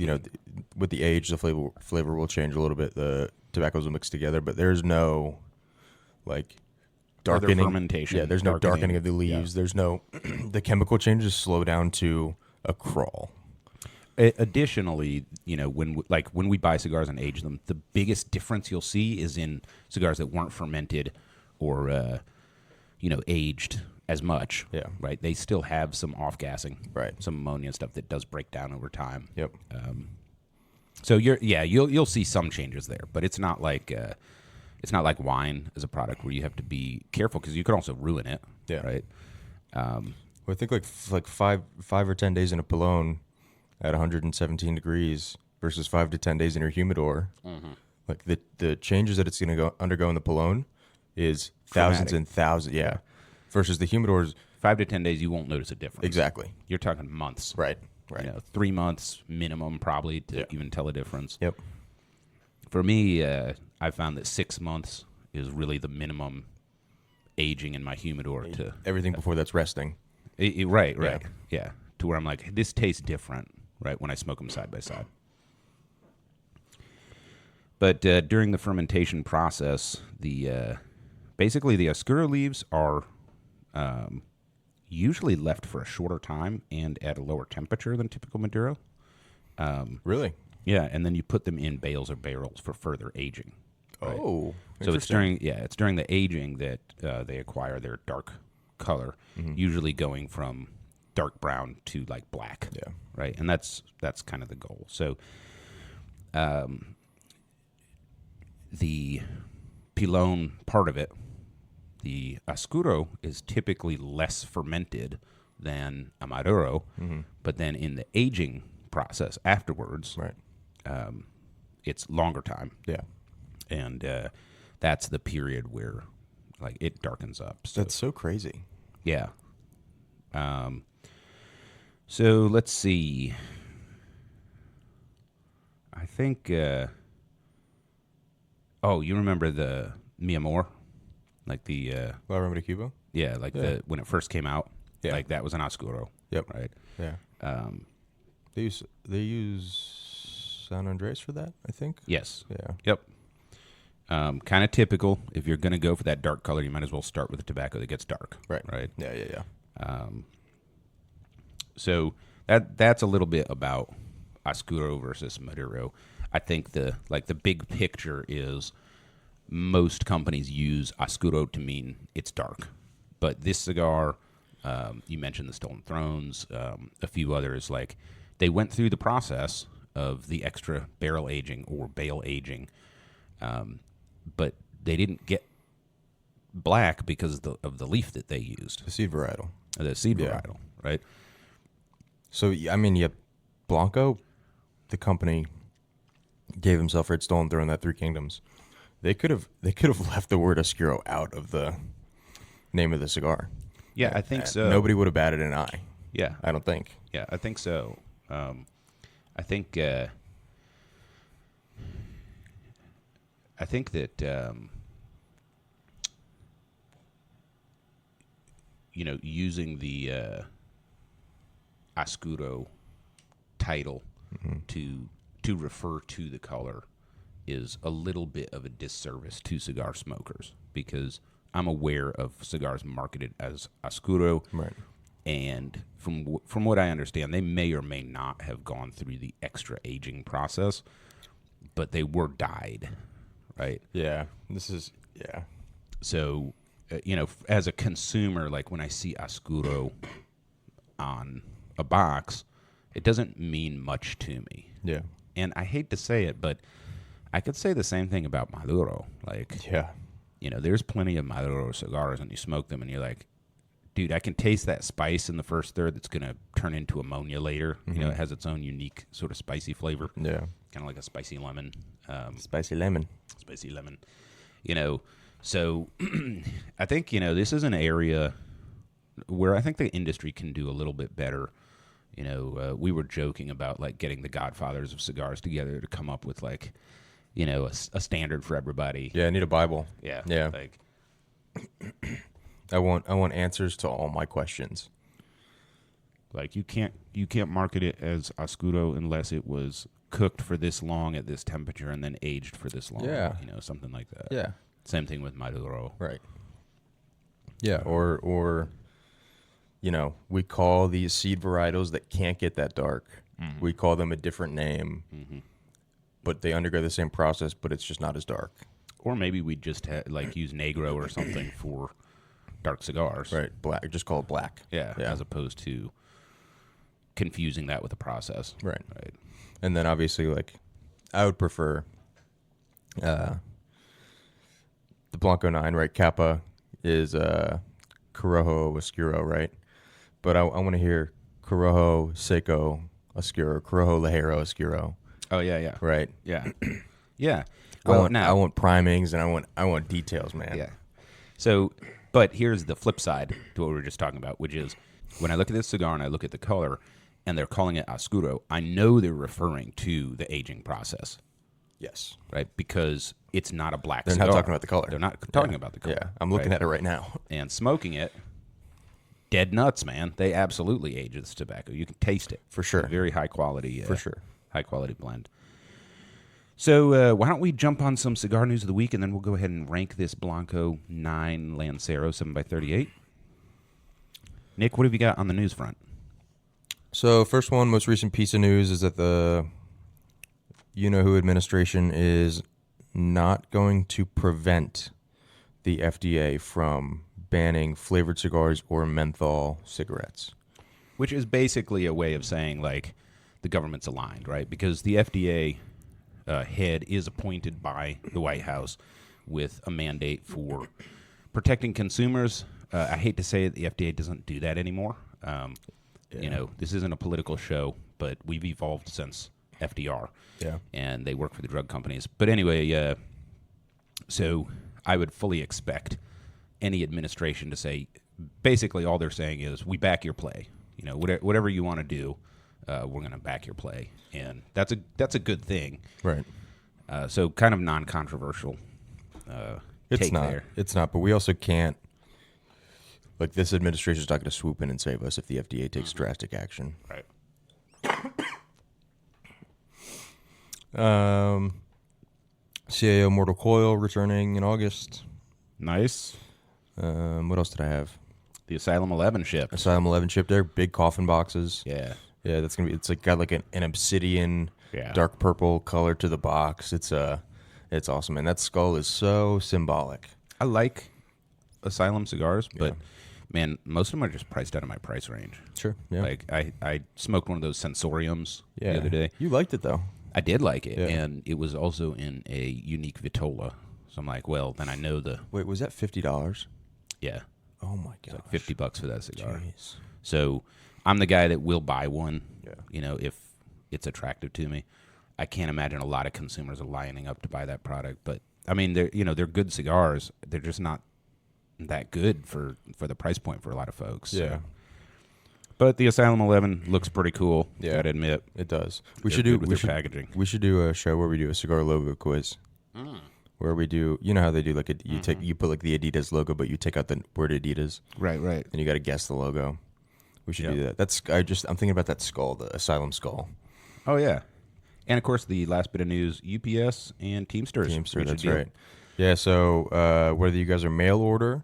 with the age, the flavor will change a little bit. The tobaccos will mix together, but there's no, Further darkening. fermentation. Yeah, there's no darkening of the leaves. There's no, the chemical changes slow down to a crawl. Additionally, when we buy cigars and age them, the biggest difference you'll see is in cigars that weren't fermented or aged as much. Yeah. Right. They still have some off gassing. Right. Some ammonia and stuff that does break down over time. Yep. So you'll see some changes there, but it's not like wine as a product where you have to be careful because you can also ruin it. Yeah. Right. Well, I think like 5 or 10 days in a pilon at 117 degrees versus 5 to 10 days in your humidor. Like the changes that it's going to undergo in the pilon is thousands Dramatic. and thousands. Yeah. Versus the humidors. 5 to 10 days, you won't notice a difference. Exactly. You're talking months. Right. Right. 3 months minimum probably to even tell a difference. Yep. For me, I found that 6 months is really the minimum aging in my humidor to Everything before that's resting. right. Yeah. To where I'm like, this tastes different, right, when I smoke them side by side. But during the fermentation process, basically the Oscuro leaves are usually left for a shorter time and at a lower temperature than typical Maduro. Really? Yeah, and then you put them in bales or barrels for further aging. Right? Oh. So it's during the aging that they acquire their dark color, usually going from dark brown to like black. Yeah. Right. And that's kind of the goal. So the pilon part of it, the Oscuro, is typically less fermented than a Maduro, but then in the aging process afterwards, Right. It's longer time. Yeah. And that's the period where like it darkens up. So, That's so crazy. yeah. So let's see. I think. Oh, you remember the Mi Amor, like the La Roma de Cuba? yeah, like Yeah. the when it first came out. Yeah. Like that was an Oscuro. Yep. Right. Yeah. They use San Andres for that, I think. Yes. Yeah. Yep. Kind of typical. If you're going to go for that dark color, you might as well start with a tobacco that gets dark. Right. Right. Yeah, yeah, yeah. So that's a little bit about Oscuro versus Maduro. I think the big picture is most companies use Oscuro to mean it's dark, but this cigar, you mentioned the Stolen Thrones, a few others, like they went through the process of the extra barrel aging or bale aging, but they didn't get black because of the leaf that they used, The seed varietal. the seed Yeah. varietal, right? So, I mean, yeah, Blanco, the company, gave himself Red Stolen Throne, that Three Kingdoms. They could have left the word Oscuro out of the name of the cigar. Yeah, I think so. Nobody would have batted an eye. Yeah, I don't think. yeah, I think so. I think that using the Oscuro title to refer to the color is a little bit of a disservice to cigar smokers, because I'm aware of cigars marketed as Oscuro, Right. and from what I understand, they may or may not have gone through the extra aging process, but they were dyed, right? Yeah. Yeah. So, as a consumer, like when I see Oscuro on a box, it doesn't mean much to me. Yeah. And I hate to say it, but I could say the same thing about Maduro. Like, Yeah. there's plenty of Maduro cigars, and you smoke them, and you're like, dude, I can taste that spice in the first third that's going to turn into ammonia later. It has its own unique sort of spicy flavor, Yeah. kind of like a spicy lemon. Spicy lemon. Spicy lemon. So I think, this is an area where I think the industry can do a little bit better. We were joking about like getting the godfathers of cigars together to come up with like, a standard for everybody. Yeah, I need a Bible. Yeah. Yeah. Like, I want answers to all my questions. Like you can't market it as Oscuro unless it was cooked for this long at this temperature and then aged for this long. Yeah. Something like that. Yeah. Same thing with Maduro. Right. Yeah, or we call these seed varietals that can't get that dark. We call them a different name, but they undergo the same process, but it's just not as dark. Or maybe we just use Negro or something for dark cigars. Right, black. Just call it black. Yeah. As opposed to confusing that with a process. Right. Right. And then obviously, like, I would prefer the Blanco 9, right? Kappa is Corojo Oscuro, right? But I want to hear Corojo Seco Oscuro, Corojo Ligero Oscuro, Oh yeah, yeah. right? Yeah. Yeah. I want primings and I want details, man. Yeah. So, but here's the flip side to what we were just talking about, which is when I look at this cigar and I look at the color and they're calling it Oscuro, I know they're referring to the aging process, Yes. right? Because it's not a black They're cigar. not talking about the color. They're not talking about the color. Yeah, I'm looking at it right now. And smoking it, dead nuts, man. They absolutely age this tobacco. You can taste it. For sure. A very high quality. For sure. High quality blend. So why don't we jump on some cigar news of the week, and then we'll go ahead and rank this Blanco 9 Lancero 7x38. Nick, what have you got on the news front? So, first one, most recent piece of news is that the you-know-who administration is not going to prevent the FDA from banning flavored cigars or menthol cigarettes. Which is basically a way of saying, like, the government's aligned, right? Because the FDA head is appointed by the White House with a mandate for protecting consumers. I hate to say it, the FDA doesn't do that anymore. You know, this isn't a political show, but we've evolved since FDR. Yeah. And they work for the drug companies. But anyway, so I would fully expect any administration to say, basically all they're saying is, we back your play. You know, whatever you want to do, we're going to back your play. And that's a good thing. Right. So kind of non-controversial take there. It's not, but we also can't, like, this administration is not going to swoop in and save us if the FDA takes drastic action. Right. CAO Mortal Coil returning in August. Nice. What else did I have? The Asylum 11 ship. Asylum 11 ship there, big coffin boxes. Yeah. Yeah, that's gonna be. It's like got like an obsidian, Yeah. dark purple color to the box. It's awesome, and that skull is so symbolic. I like Asylum cigars, but Yeah. man, most of them are just priced out of my price range. Sure. Yeah. Like I smoked one of those sensoriums the other day. You liked it though. I did like it, Yeah. and it was also in a unique vitola. So I'm like, well, then I know the Wait, was that $50? yeah, Oh my god, like $50 for that cigar. Jeez. So I'm the guy that will buy one. Yeah. You know, if it's attractive to me. I can't imagine a lot of consumers are lining up to buy that product, but I mean, they're good cigars. They're just not that good for the price point for a lot of folks. Yeah. So. But the Asylum 11 looks pretty cool. Yeah. Gotta admit. It does. They're good with their packaging. We should do a show where we do a cigar logo quiz. Where we do, you know how they do like you put like the Adidas logo, but you take out the word Adidas, Right. and you got to guess the logo. We should Yep. do that. I'm thinking about that skull, the Asylum skull. Oh yeah, and of course the last bit of news: UPS and Teamsters. Teamster, reached a that's deal. right. Yeah. So whether you guys are mail order,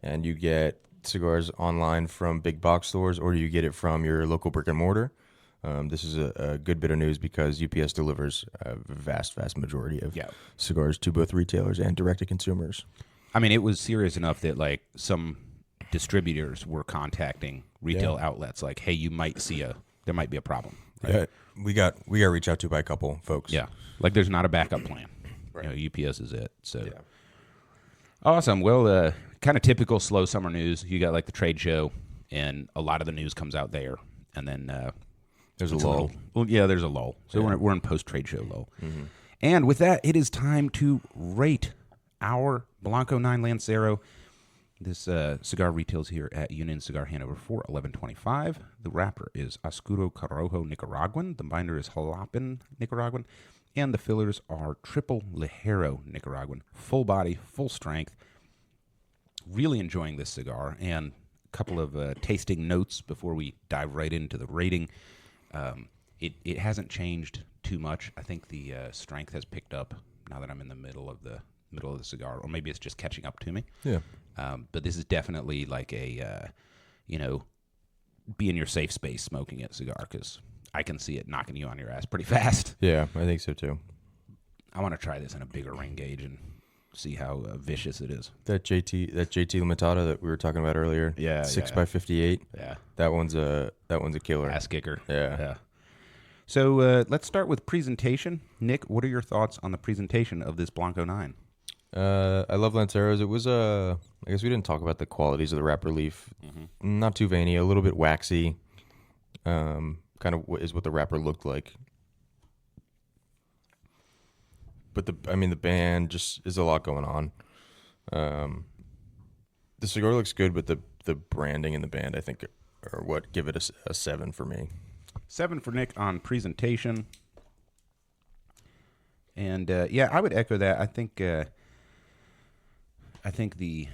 and you get cigars online from big box stores, or you get it from your local brick and mortar. This is a good bit of news because UPS delivers a vast majority of cigars to both retailers and direct to consumers. I mean, it was serious enough that like some distributors were contacting retail outlets, like, "Hey, there might be a problem." Right? Yeah, we got reached out to by a couple folks. Yeah, like there's not a backup plan. Right. You know, UPS is it. So awesome. Well, kind of typical slow summer news. You got like the trade show, and a lot of the news comes out there, and then There's a it's lull. there's a lull. So we're in post trade show lull. Mm-hmm. And with that, it is time to rate our Blanco 9 Lancero. This cigar retails here at Union Cigar Hanover for $11.25. The wrapper is Oscuro Corojo Nicaraguan. The binder is Jalapa Nicaraguan. And the fillers are triple ligero Nicaraguan. Full body, full strength. Really enjoying this cigar. And a couple of tasting notes before we dive right into the rating. It hasn't changed too much. I think the strength has picked up now that I'm in the middle of the cigar, or maybe it's just catching up to me. Yeah. But this is definitely like a, be in your safe space smoking it cigar, because I can see it knocking you on your ass pretty fast. Yeah, I think so too. I want to try this in a bigger ring gauge and see how vicious it is. That JT Limitada that we were talking about earlier. Yeah, 6x58. Yeah. That one's a killer. Ass kicker. Yeah. So let's start with presentation. Nick, what are your thoughts on the presentation of this Blanco 9? I love Lanceros. It was I guess we didn't talk about the qualities of the wrapper leaf. Mm-hmm. Not too veiny, a little bit waxy. Kind of is what the wrapper looked like. But the band just is a lot going on. The cigar looks good, but the branding and the band, I think, are what give it a 7 for me. 7 for Nick on presentation. And I would echo that. I think the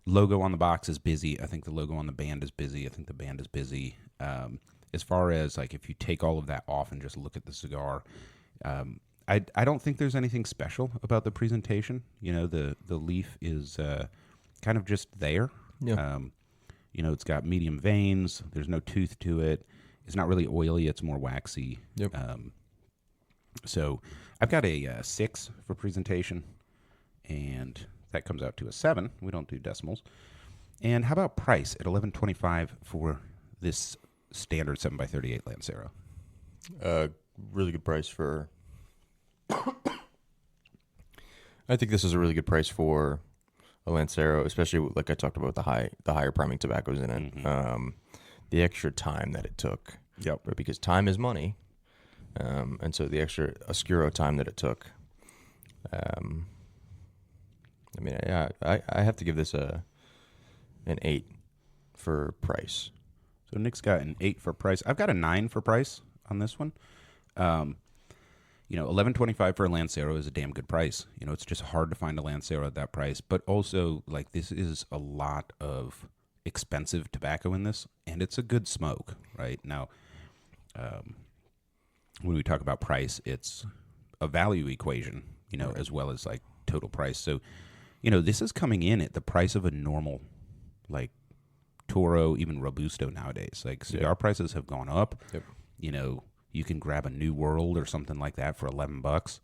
logo on the box is busy. I think the logo on the band is busy. I think the band is busy. As far as like if you take all of that off and just look at the cigar, I don't think there's anything special about the presentation. You know, the leaf is kind of just there. Yeah. It's got medium veins. There's no tooth to it. It's not really oily. It's more waxy. Yep. So I've got a 6 for presentation and that comes out to a 7. We don't do decimals. And how about price at $11.25 for this standard 7x38 Lancero? Really good price for. I think this is a really good price for a Lancero, especially like I talked about the higher priming tobaccos in it. Mm-hmm. The extra time that it took. Yep. But because time is money, and so the extra Oscuro time that it took. I mean, yeah, I have to give this an 8 for price. So Nick's got an 8 for price. I've got a 9 for price on this one. $11.25 for a Lancero is a damn good price. It's just hard to find a Lancero at that price. But also, like, this is a lot of expensive tobacco in this, and it's a good smoke, right? Now, when we talk about price, it's a value equation, Right. as well as, like, total price. So, this is coming in at the price of a normal, like, Toro, even Robusto nowadays. Like, cigar prices have gone up. Yep. You can grab a New World or something like that for $11.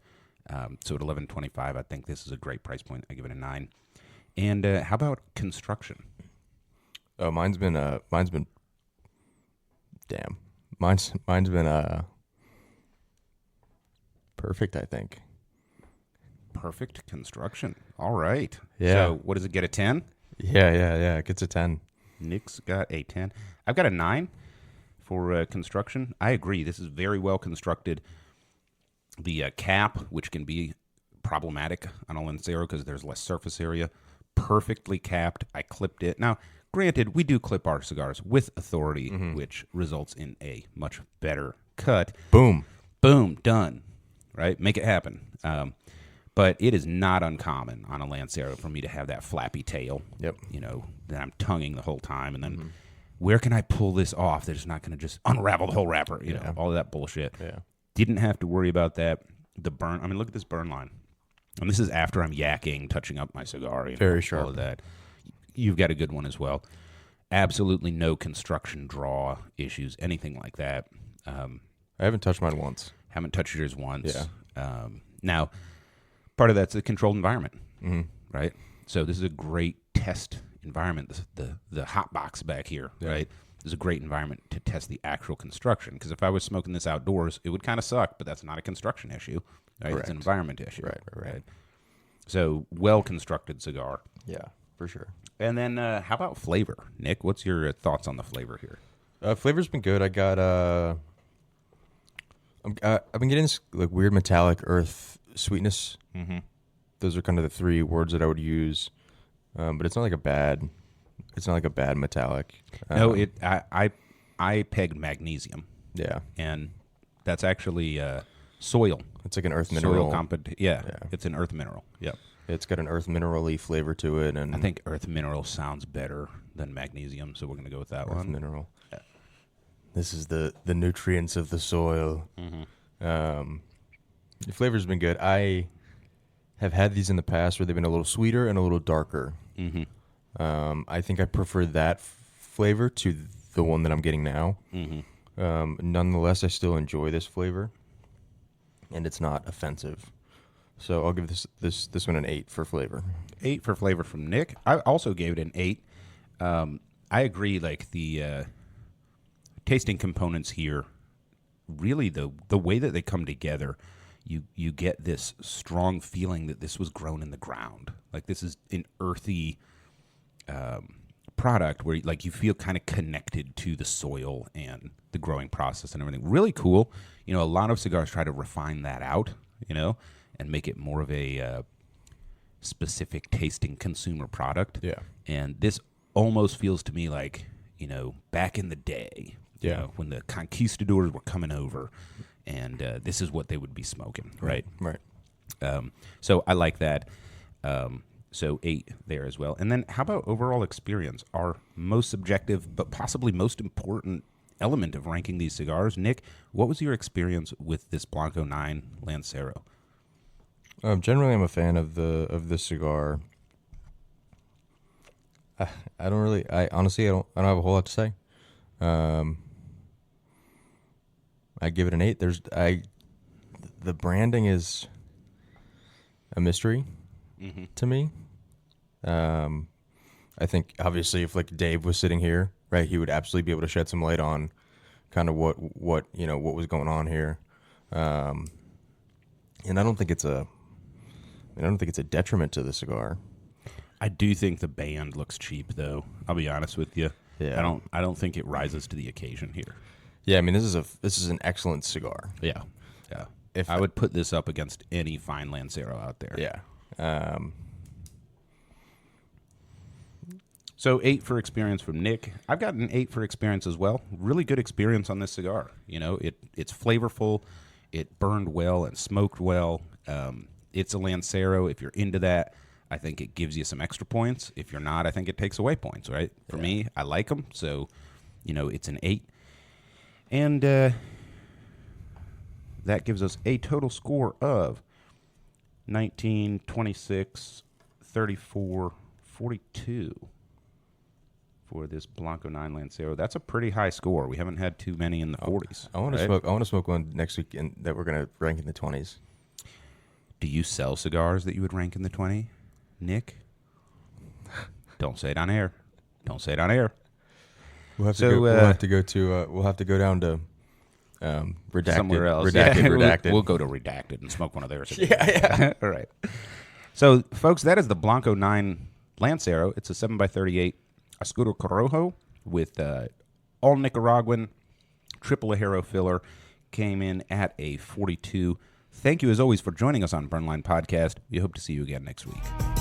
So at $11.25, I think this is a great price point. I give it a 9. And how about construction? Oh, mine's been perfect, I think. Perfect construction. All right. Yeah. So what does it get, a 10? Yeah. It gets a 10. Nick's got a 10. I've got a 9 for construction. I agree. This is very well constructed. The cap, which can be problematic on a Lancero because there's less surface area, perfectly capped. I clipped it. Now, granted, we do clip our cigars with authority, which results in a much better cut. Boom. Boom, done. Right? Make it happen. But it is not uncommon on a Lancero for me to have that flappy tail. Yep. That I'm tonguing the whole time. And then where can I pull this off that is not going to just unravel the whole wrapper? All of that bullshit. Yeah. Didn't have to worry about that. The burn. I mean, look at this burn line. And this is after I'm yakking, touching up my cigar. Very sharp. All of that. You've got a good one as well. Absolutely no construction draw issues, anything like that. I haven't touched mine once. Haven't touched yours once. Yeah. Now, part of that's a controlled environment, Mm-hmm. right? So this is a great test environment. The hot box back here, Yeah. right? This is a great environment to test the actual construction. Because if I was smoking this outdoors, it would kind of suck. But that's not a construction issue, right? Correct. It's an environment issue, Right. So well constructed cigar. Yeah, for sure. And then how about flavor, Nick? What's your thoughts on the flavor here? Flavor's been good. I got I've been getting this like weird metallic earth sweetness. Mm-hmm. Those are kind of the 3 words that I would use. But it's not like a bad metallic. No, I pegged magnesium, Yeah. and that's actually soil. It's like an earth mineral. Yeah, it's an earth mineral. Yep. It's got an earth mineral-y flavor to it, and I think earth mineral sounds better than magnesium, so we're going to go with that earth one. mineral. Yeah. This is the nutrients of the soil. Mm-hmm. The flavor's been good. I have had these in the past where they've been a little sweeter and a little darker. Mm-hmm. I think I prefer that flavor to the one that I'm getting now. Mm-hmm. Nonetheless, I still enjoy this flavor, and it's not offensive. So I'll give this one an 8 for flavor. 8 for flavor from Nick. I also gave it an 8. I agree. Like the tasting components here, really the way that they come together, you get this strong feeling that this was grown in the ground. Like this is an earthy product where like you feel kind of connected to the soil and the growing process and everything. Really cool. A lot of cigars try to refine that out, and make it more of a specific tasting consumer product. Yeah. And this almost feels to me like, back in the day, when the conquistadors were coming over, and this is what they would be smoking, right? Right. So I like that. So 8 there as well. And then how about overall experience? Our most subjective, but possibly most important element of ranking these cigars. Nick, what was your experience with this Blanco 9 Lancero? Generally, I'm a fan of this cigar. I honestly don't have a whole lot to say. I give it an 8. The branding is a mystery to me. I think obviously if like Dave was sitting here, right, he would absolutely be able to shed some light on kind of what was going on here. And I don't think it's a detriment to the cigar. I do think the band looks cheap, though. I'll be honest with you. Yeah. I don't think it rises to the occasion here. Yeah, I mean this is an excellent cigar. Yeah. If I would put this up against any fine Lancero out there. Yeah. So 8 for experience from Nick. I've got an 8 for experience as well. Really good experience on this cigar. You know, it's flavorful. It burned well and smoked well. It's a Lancero. If you're into that, I think it gives you some extra points. If you're not, I think it takes away points, right? For me, I like them. So, you know, it's an 8. And that gives us a total score of 19, 26, 34, 42 for this Blanco 9 Lancero. That's a pretty high score. We haven't had too many in the 40s. I want to smoke one next week that we're going to rank in the 20s. Do you sell cigars that you would rank in the 20, Nick? Don't say it on air. Don't say it on air. We'll have to go down to redacted somewhere else. Redacted. We'll go to redacted and smoke one of theirs. Yeah. All right. So, folks, that is the Blanco 9 Lancero. It's a 7x38 Oscuro Corojo with all Nicaraguan, triple Ligero filler. Came in at a 42. Thank you, as always, for joining us on Burnline Podcast. We hope to see you again next week.